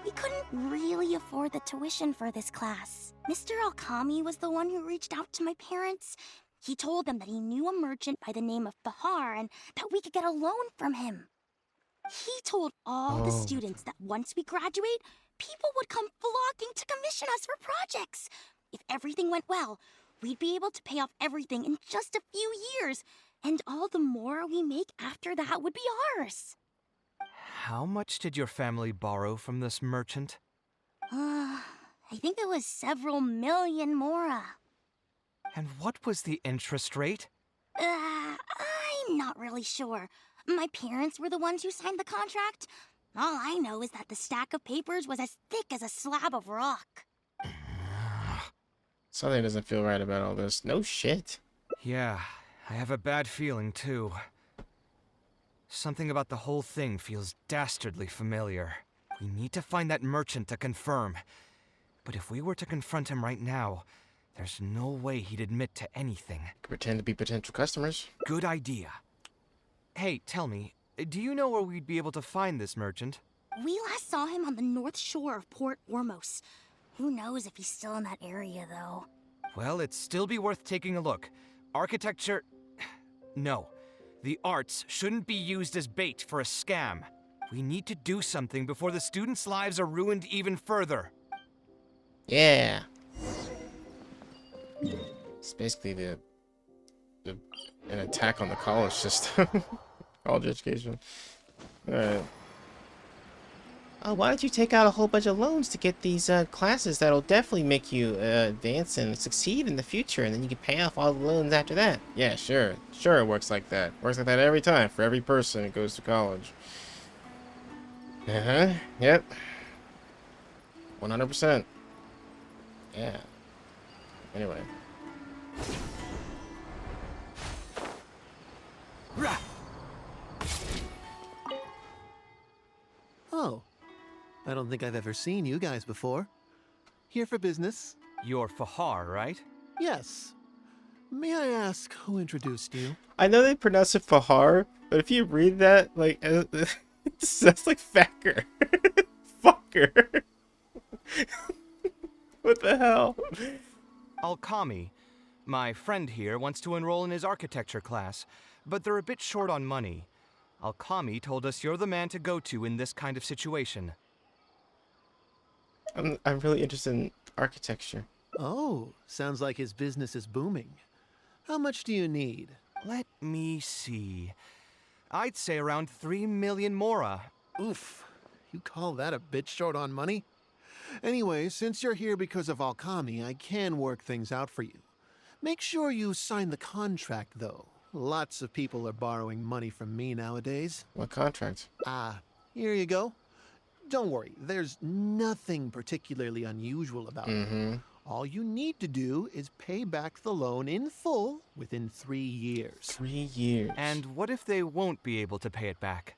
we couldn't really afford the tuition for this class. Mr. Alkami was the one who reached out to my parents. He told them that he knew a merchant by the name of Bahar and that we could get a loan from him. He told all the students that once we graduate, people would come flocking to commission us for projects. If everything went well, we'd be able to pay off everything in just a few years, and all the more we make after that would be ours. How much did your family borrow from this merchant? I think it was several million mora. And what was the interest rate? I'm not really sure. My parents were the ones who signed the contract. All I know is that the stack of papers was as thick as a slab of rock. Something doesn't feel right about all this. No shit. Yeah, I have a bad feeling too. Something about the whole thing feels dastardly familiar. We need to find that merchant to confirm. But if we were to confront him right now, there's no way he'd admit to anything. Could pretend to be potential customers. Good idea. Hey, tell me, do you know where we'd be able to find this merchant? We last saw him on the north shore of Port Ormos. Who knows if he's still in that area, though. Well, it'd still be worth taking a look. Architecture... No. The arts shouldn't be used as bait for a scam. We need to do something before the students' lives are ruined even further. Yeah. It's basically an attack on the college system. College education. Alright. Oh, why don't you take out a whole bunch of loans to get these classes that'll definitely make you advance and succeed in the future, and then you can pay off all the loans after that. Yeah, sure. Sure, it works like that. Works like that every time for every person who goes to college. Uh-huh. Yep. 100%. Yeah. Anyway. Oh. I don't think I've ever seen you guys before. Here for business. You're Fahar, right? Yes. May I ask who introduced you? I know they pronounce it Fahar, but if you read that, like, that's like Facker. Fucker. What the hell? Alkami. My friend here wants to enroll in his architecture class, but they're a bit short on money. Alkami told us you're the man to go to in this kind of situation. I'm really interested in architecture. Oh, sounds like his business is booming. How much do you need? Let me see. I'd say around 3 million mora. Oof, you call that a bit short on money? Anyway, since you're here because of Alkami, I can work things out for you. Make sure you sign the contract, though. Lots of people are borrowing money from me nowadays. What contract? Here you go. Don't worry, there's nothing particularly unusual about it. All you need to do is pay back the loan in full within 3 years. 3 years. And what if they won't be able to pay it back?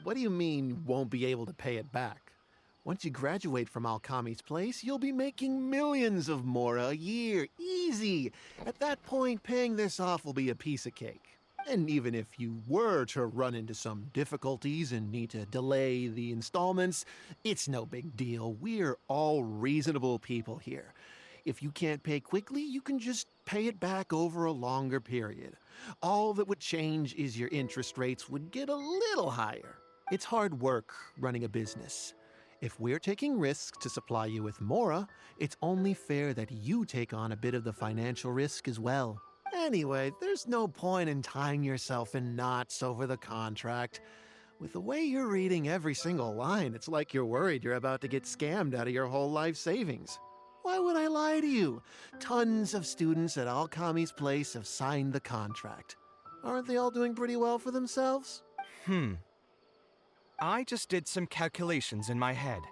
What do you mean, won't be able to pay it back? Once you graduate from Alkami's place, you'll be making millions of mora a year. Easy! At that point, paying this off will be a piece of cake. And even if you were to run into some difficulties and need to delay the installments, it's no big deal. We're all reasonable people here. If you can't pay quickly, you can just pay it back over a longer period. All that would change is your interest rates would get a little higher. It's hard work running a business. If we're taking risks to supply you with mora, it's only fair that you take on a bit of the financial risk as well. Anyway, there's no point in tying yourself in knots over the contract. With the way you're reading every single line, it's like you're worried you're about to get scammed out of your whole life savings. Why would I lie to you? Tons of students at Alkami's place have signed the contract. Aren't they all doing pretty well for themselves? I just did some calculations in my head.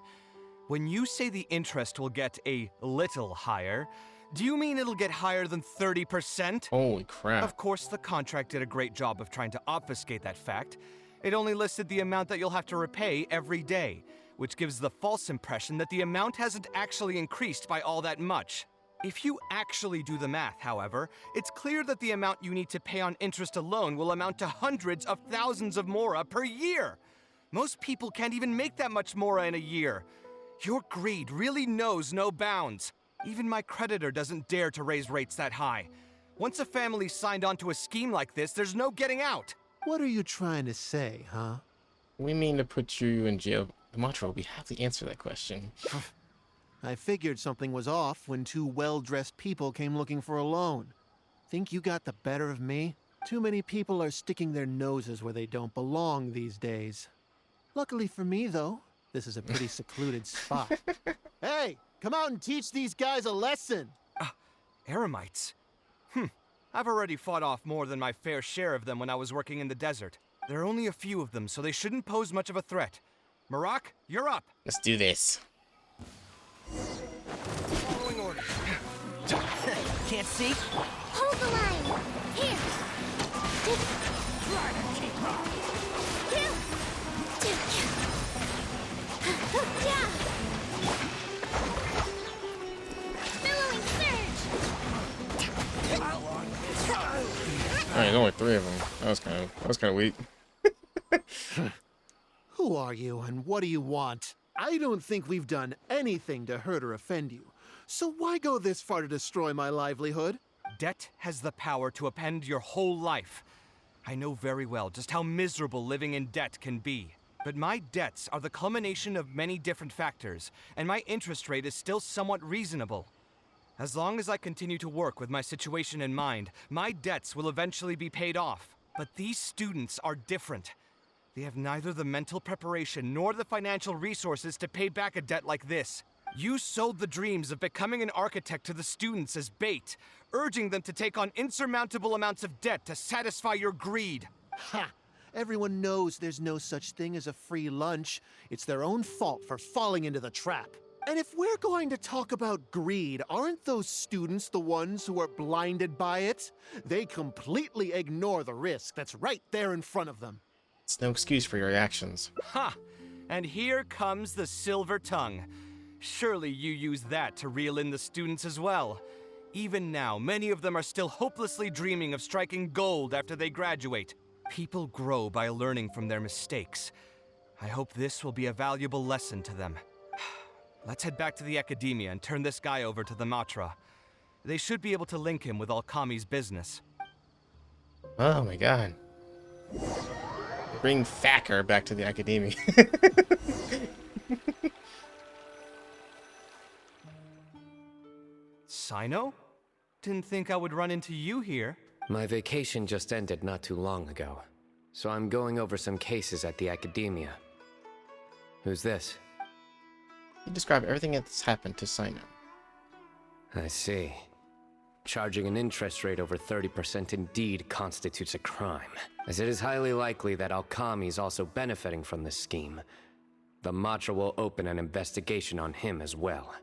When you say the interest will get a little higher, do you mean it'll get higher than 30%? Holy crap. Of course, the contract did a great job of trying to obfuscate that fact. It only listed the amount that you'll have to repay every day, which gives the false impression that the amount hasn't actually increased by all that much. If you actually do the math, however, it's clear that the amount you need to pay on interest alone will amount to hundreds of thousands of mora per year. Most people can't even make that much mora in a year. Your greed really knows no bounds. Even my creditor doesn't dare to raise rates that high. Once a family's signed on to a scheme like this, there's no getting out. What are you trying to say, huh? We mean to put you in jail. Matro, we have to answer that question. I figured something was off when two well-dressed people came looking for a loan. Think you got the better of me? Too many people are sticking their noses where they don't belong these days. Luckily for me, though, this is a pretty secluded spot. Hey, come out and teach these guys a lesson! Eremites? I've already fought off more than my fair share of them when I was working in the desert. There are only a few of them, so they shouldn't pose much of a threat. Marak, you're up! Let's do this. Following orders. Can't see? Hold the line! Here! Try to keep up. Billowing surge! Alright, there's only 3 of them. That was kind of weak. Who are you and what do you want? I don't think we've done anything to hurt or offend you. So why go this far to destroy my livelihood? Debt has the power to upend your whole life. I know very well just how miserable living in debt can be. But my debts are the culmination of many different factors, and my interest rate is still somewhat reasonable. As long as I continue to work with my situation in mind, my debts will eventually be paid off. But these students are different. They have neither the mental preparation nor the financial resources to pay back a debt like this. You sold the dreams of becoming an architect to the students as bait, urging them to take on insurmountable amounts of debt to satisfy your greed. Ha! Everyone knows there's no such thing as a free lunch. It's their own fault for falling into the trap. And if we're going to talk about greed, aren't those students the ones who are blinded by it? They completely ignore the risk that's right there in front of them. It's no excuse for your actions. Ha! And here comes the silver tongue. Surely you use that to reel in the students as well. Even now, many of them are still hopelessly dreaming of striking gold after they graduate. People grow by learning from their mistakes. I hope this will be a valuable lesson to them. Let's head back to the academia and turn this guy over to the Matra. They should be able to link him with Alkami's business. Oh my god. Bring Thacker back to the academia. Sino? Didn't think I would run into you here. My vacation just ended not too long ago, so I'm going over some cases at the academia. Who's this? You describe everything that's happened to Sino. I see. Charging an interest rate over 30% indeed constitutes a crime, as it is highly likely that Alkami is also benefiting from this scheme. The Matra will open an investigation on him as well.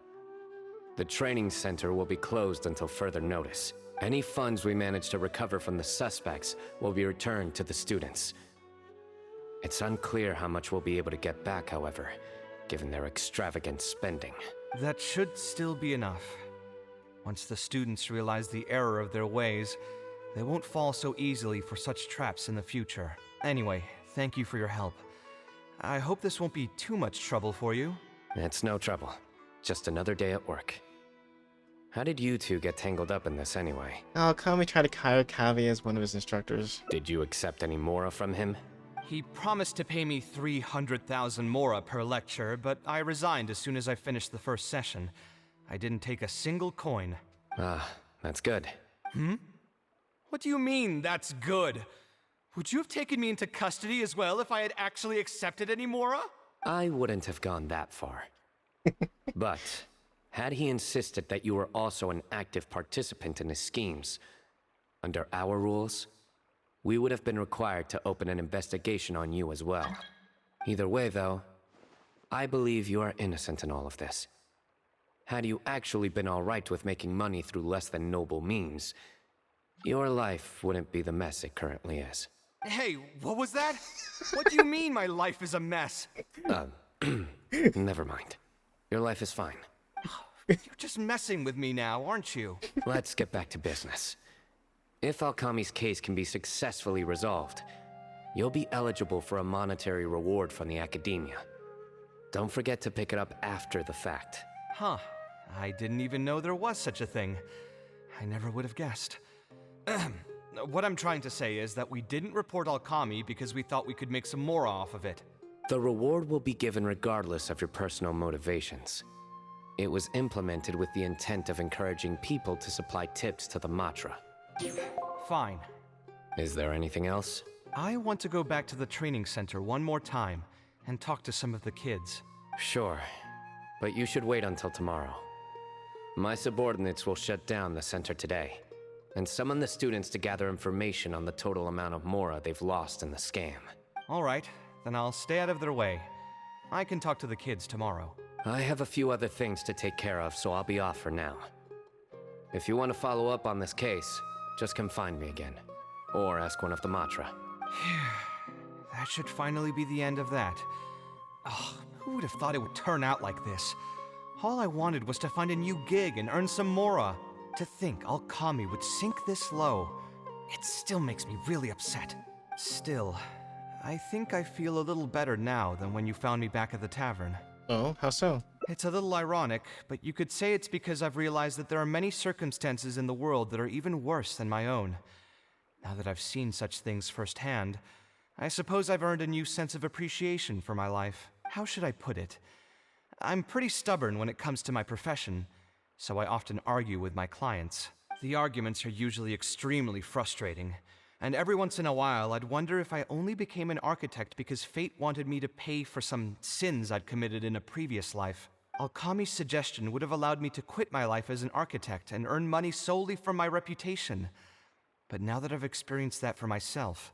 The training center will be closed until further notice. Any funds we manage to recover from the suspects will be returned to the students. It's unclear how much we'll be able to get back, however, given their extravagant spending. That should still be enough. Once the students realize the error of their ways, they won't fall so easily for such traps in the future. Anyway, thank you for your help. I hope this won't be too much trouble for you. It's no trouble. Just another day at work. How did you two get tangled up in this anyway? Alkami tried to hire Kaveh as one of his instructors. Did you accept any mora from him? He promised to pay me 300,000 mora per lecture, but I resigned as soon as I finished the first session. I didn't take a single coin. Ah, that's good. What do you mean, that's good? Would you have taken me into custody as well if I had actually accepted any mora? I wouldn't have gone that far. But, had he insisted that you were also an active participant in his schemes, under our rules, we would have been required to open an investigation on you as well. Either way, though, I believe you are innocent in all of this. Had you actually been alright with making money through less than noble means, your life wouldn't be the mess it currently is. Hey, what was that? What do you mean my life is a mess? Never mind. Your life is fine. You're just messing with me now, aren't you? Let's get back to business. If Alkami's case can be successfully resolved, you'll be eligible for a monetary reward from the academia. Don't forget to pick it up after the fact. Huh. I didn't even know there was such a thing. I never would have guessed. What I'm trying to say is that we didn't report Alkami because we thought we could make some more off of it. The reward will be given regardless of your personal motivations. It was implemented with the intent of encouraging people to supply tips to the Matra. Fine. Is there anything else? I want to go back to the training center one more time and talk to some of the kids. Sure, but you should wait until tomorrow. My subordinates will shut down the center today and summon the students to gather information on the total amount of mora they've lost in the scam. All right, then I'll stay out of their way. I can talk to the kids tomorrow. I have a few other things to take care of, so I'll be off for now. If you want to follow up on this case, just come find me again. Or ask one of the Matra. That should finally be the end of that. Oh, who would have thought it would turn out like this? All I wanted was to find a new gig and earn some mora. To think Alkami would sink this low, it still makes me really upset. Still, I think I feel a little better now than when you found me back at the tavern. Oh, how so? It's a little ironic, but you could say it's because I've realized that there are many circumstances in the world that are even worse than my own. Now that I've seen such things firsthand, I suppose I've earned a new sense of appreciation for my life. How should I put it? I'm pretty stubborn when it comes to my profession, so I often argue with my clients. The arguments are usually extremely frustrating, and every once in a while I'd wonder if I only became an architect because fate wanted me to pay for some sins I'd committed in a previous life. Alkami's suggestion would have allowed me to quit my life as an architect and earn money solely from my reputation. But now that I've experienced that for myself,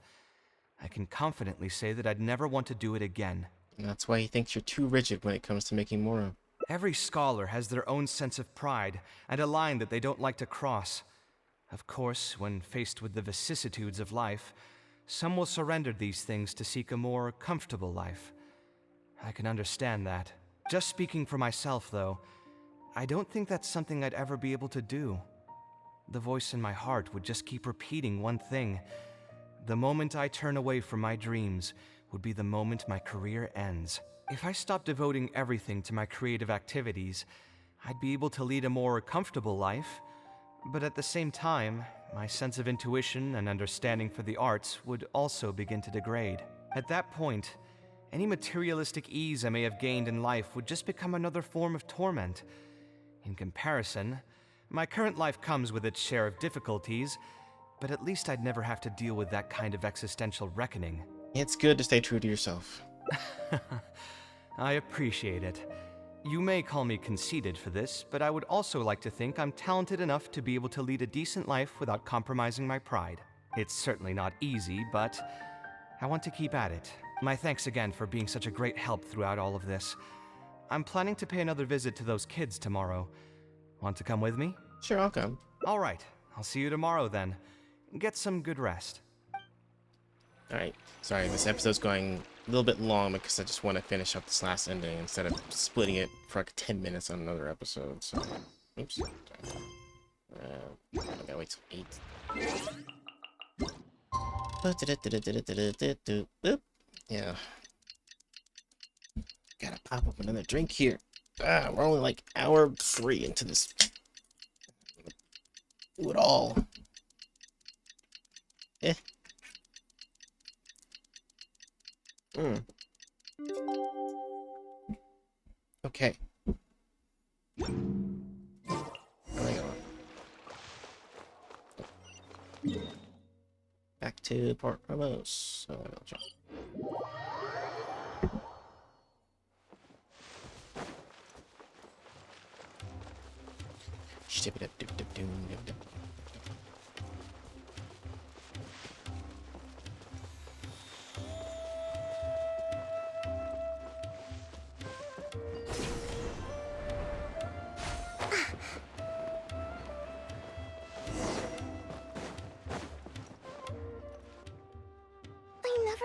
I can confidently say that I'd never want to do it again. And that's why he thinks you're too rigid when it comes to making mora. Every scholar has their own sense of pride and a line that they don't like to cross. Of course, when faced with the vicissitudes of life, some will surrender these things to seek a more comfortable life. I can understand that. Just speaking for myself, though, I don't think that's something I'd ever be able to do. The voice in my heart would just keep repeating one thing. The moment I turn away from my dreams would be the moment my career ends. If I stopped devoting everything to my creative activities, I'd be able to lead a more comfortable life, but at the same time, my sense of intuition and understanding for the arts would also begin to degrade. At that point, any materialistic ease I may have gained in life would just become another form of torment. In comparison, my current life comes with its share of difficulties, but at least I'd never have to deal with that kind of existential reckoning. It's good to stay true to yourself. I appreciate it. You may call me conceited for this, but I would also like to think I'm talented enough to be able to lead a decent life without compromising my pride. It's certainly not easy, but I want to keep at it. My thanks again for being such a great help throughout all of this. I'm planning to pay another visit to those kids tomorrow. Want to come with me? Sure, I'll come. All right. I'll see you tomorrow then. Get some good rest. Alright. Sorry, this episode's going a little bit long because I just want to finish up this last ending instead of splitting it for like 10 minutes on another episode. So, oops. I gotta wait till 8. Boop. Yeah. Gotta pop up another drink here. We're only like hour 3 into this. Do it all. Okay. Where are we going? Back to Port Ramos. So I'll jump.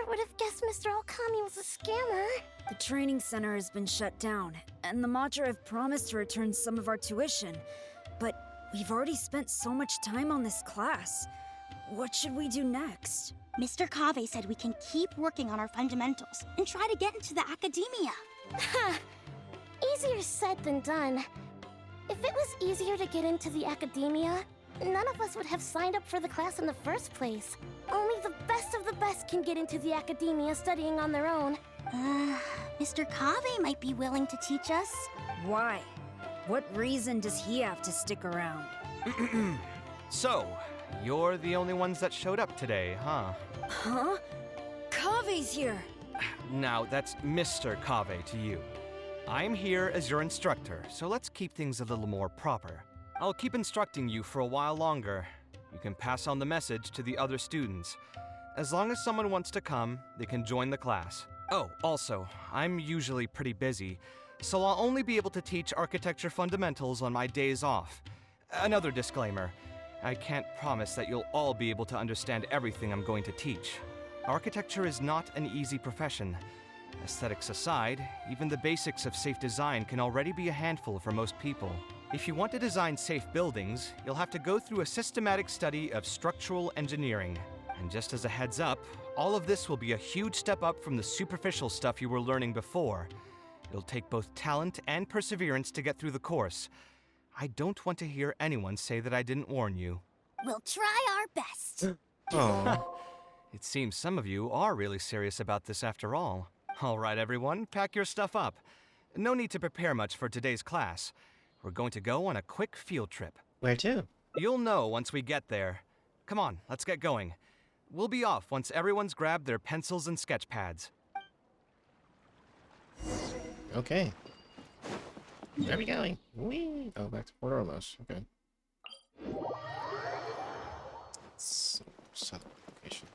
Would have guessed Mr. Alkami was a scammer. The training center has been shut down, and the Madra have promised to return some of our tuition. But we've already spent so much time on this class. What should we do next? Mr. Kaveh said we can keep working on our fundamentals and try to get into the academia. Easier said than done. If it was easier to get into the academia, none of us would have signed up for the class in the first place. Only the best of the best can get into the academia studying on their own. Mr. Kaveh might be willing to teach us. Why? What reason does he have to stick around? So, you're the only ones that showed up today, huh? Huh? Kaveh's here! Now, that's Mr. Kaveh to you. I'm here as your instructor, so let's keep things a little more proper. I'll keep instructing you for a while longer. You can pass on the message to the other students. As long as someone wants to come, they can join the class. Oh, also, I'm usually pretty busy, so I'll only be able to teach architecture fundamentals on my days off. Another disclaimer, I can't promise that you'll all be able to understand everything I'm going to teach. Architecture is not an easy profession. Aesthetics aside, even the basics of safe design can already be a handful for most people. If you want to design safe buildings, you'll have to go through a systematic study of structural engineering. And just as a heads up, all of this will be a huge step up from the superficial stuff you were learning before. It'll take both talent and perseverance to get through the course. I don't want to hear anyone say that I didn't warn you. We'll try our best. Oh. It seems some of you are really serious about this after all. All right, everyone, pack your stuff up. No need to prepare much for today's class. We're going to go on a quick field trip. Where to? You'll know once we get there. Come on, let's get going. We'll be off once everyone's grabbed their pencils and sketch pads. Okay. Where are we going? Whee! Oh, back to Port Ormos. Okay. Southern location.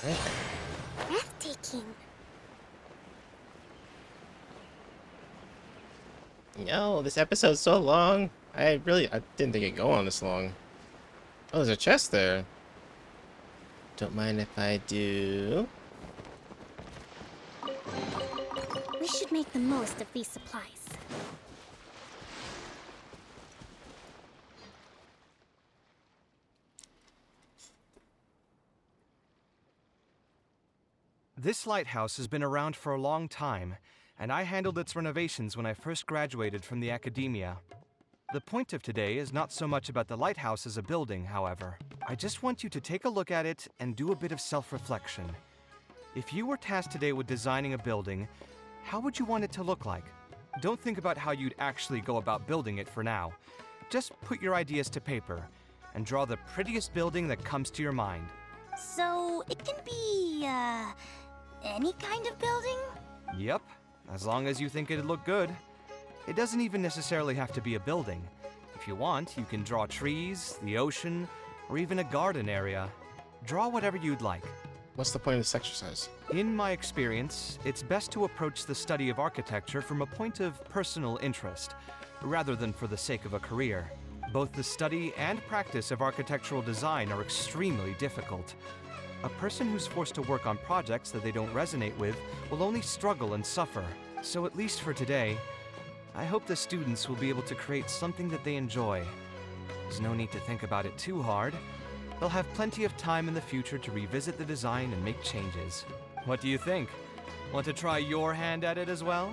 Alright. Breathtaking. No, this episode's so long. I didn't think it'd go on this long. Oh, there's a chest there. Don't mind if I do. We We should make the most of these supplies. This lighthouse has been around for a long time, and I handled its renovations when I first graduated from the academia. The point of today is not so much about the lighthouse as a building, however. I just want you to take a look at it and do a bit of self-reflection. If you were tasked today with designing a building, how would you want it to look like? Don't think about how you'd actually go about building it for now. Just put your ideas to paper and draw the prettiest building that comes to your mind. So, it can be, any kind of building? Yep, as long as you think it'd look good. It doesn't even necessarily have to be a building. If you want, you can draw trees, the ocean, or even a garden area. Draw whatever you'd like. What's the point of this exercise? In my experience, it's best to approach the study of architecture from a point of personal interest, rather than for the sake of a career. Both the study and practice of architectural design are extremely difficult. A person who's forced to work on projects that they don't resonate with will only struggle and suffer. So at least for today, I hope the students will be able to create something that they enjoy. There's no need to think about it too hard. They'll have plenty of time in the future to revisit the design and make changes. What do you think? Want to try your hand at it as well?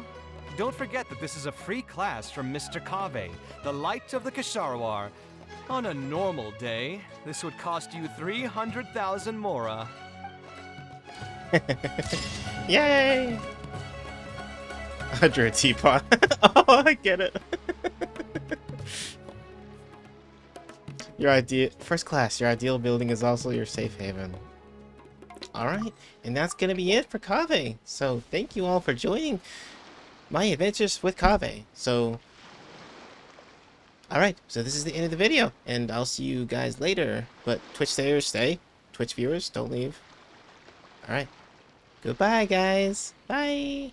Don't forget that this is a free class from Mr. Kaveh, the Light of the Kasharawar. On a normal day, this would cost you 300,000 mora. Yay! I drew a teapot. Oh, I get it. First class, your ideal building is also your safe haven. Alright, and that's gonna be it for Kaveh. So, thank you all for joining my adventures with Kaveh. So, alright, so this is the end of the video, and I'll see you guys later. But Twitch stayers stay, Twitch viewers don't leave. Alright, goodbye guys, bye!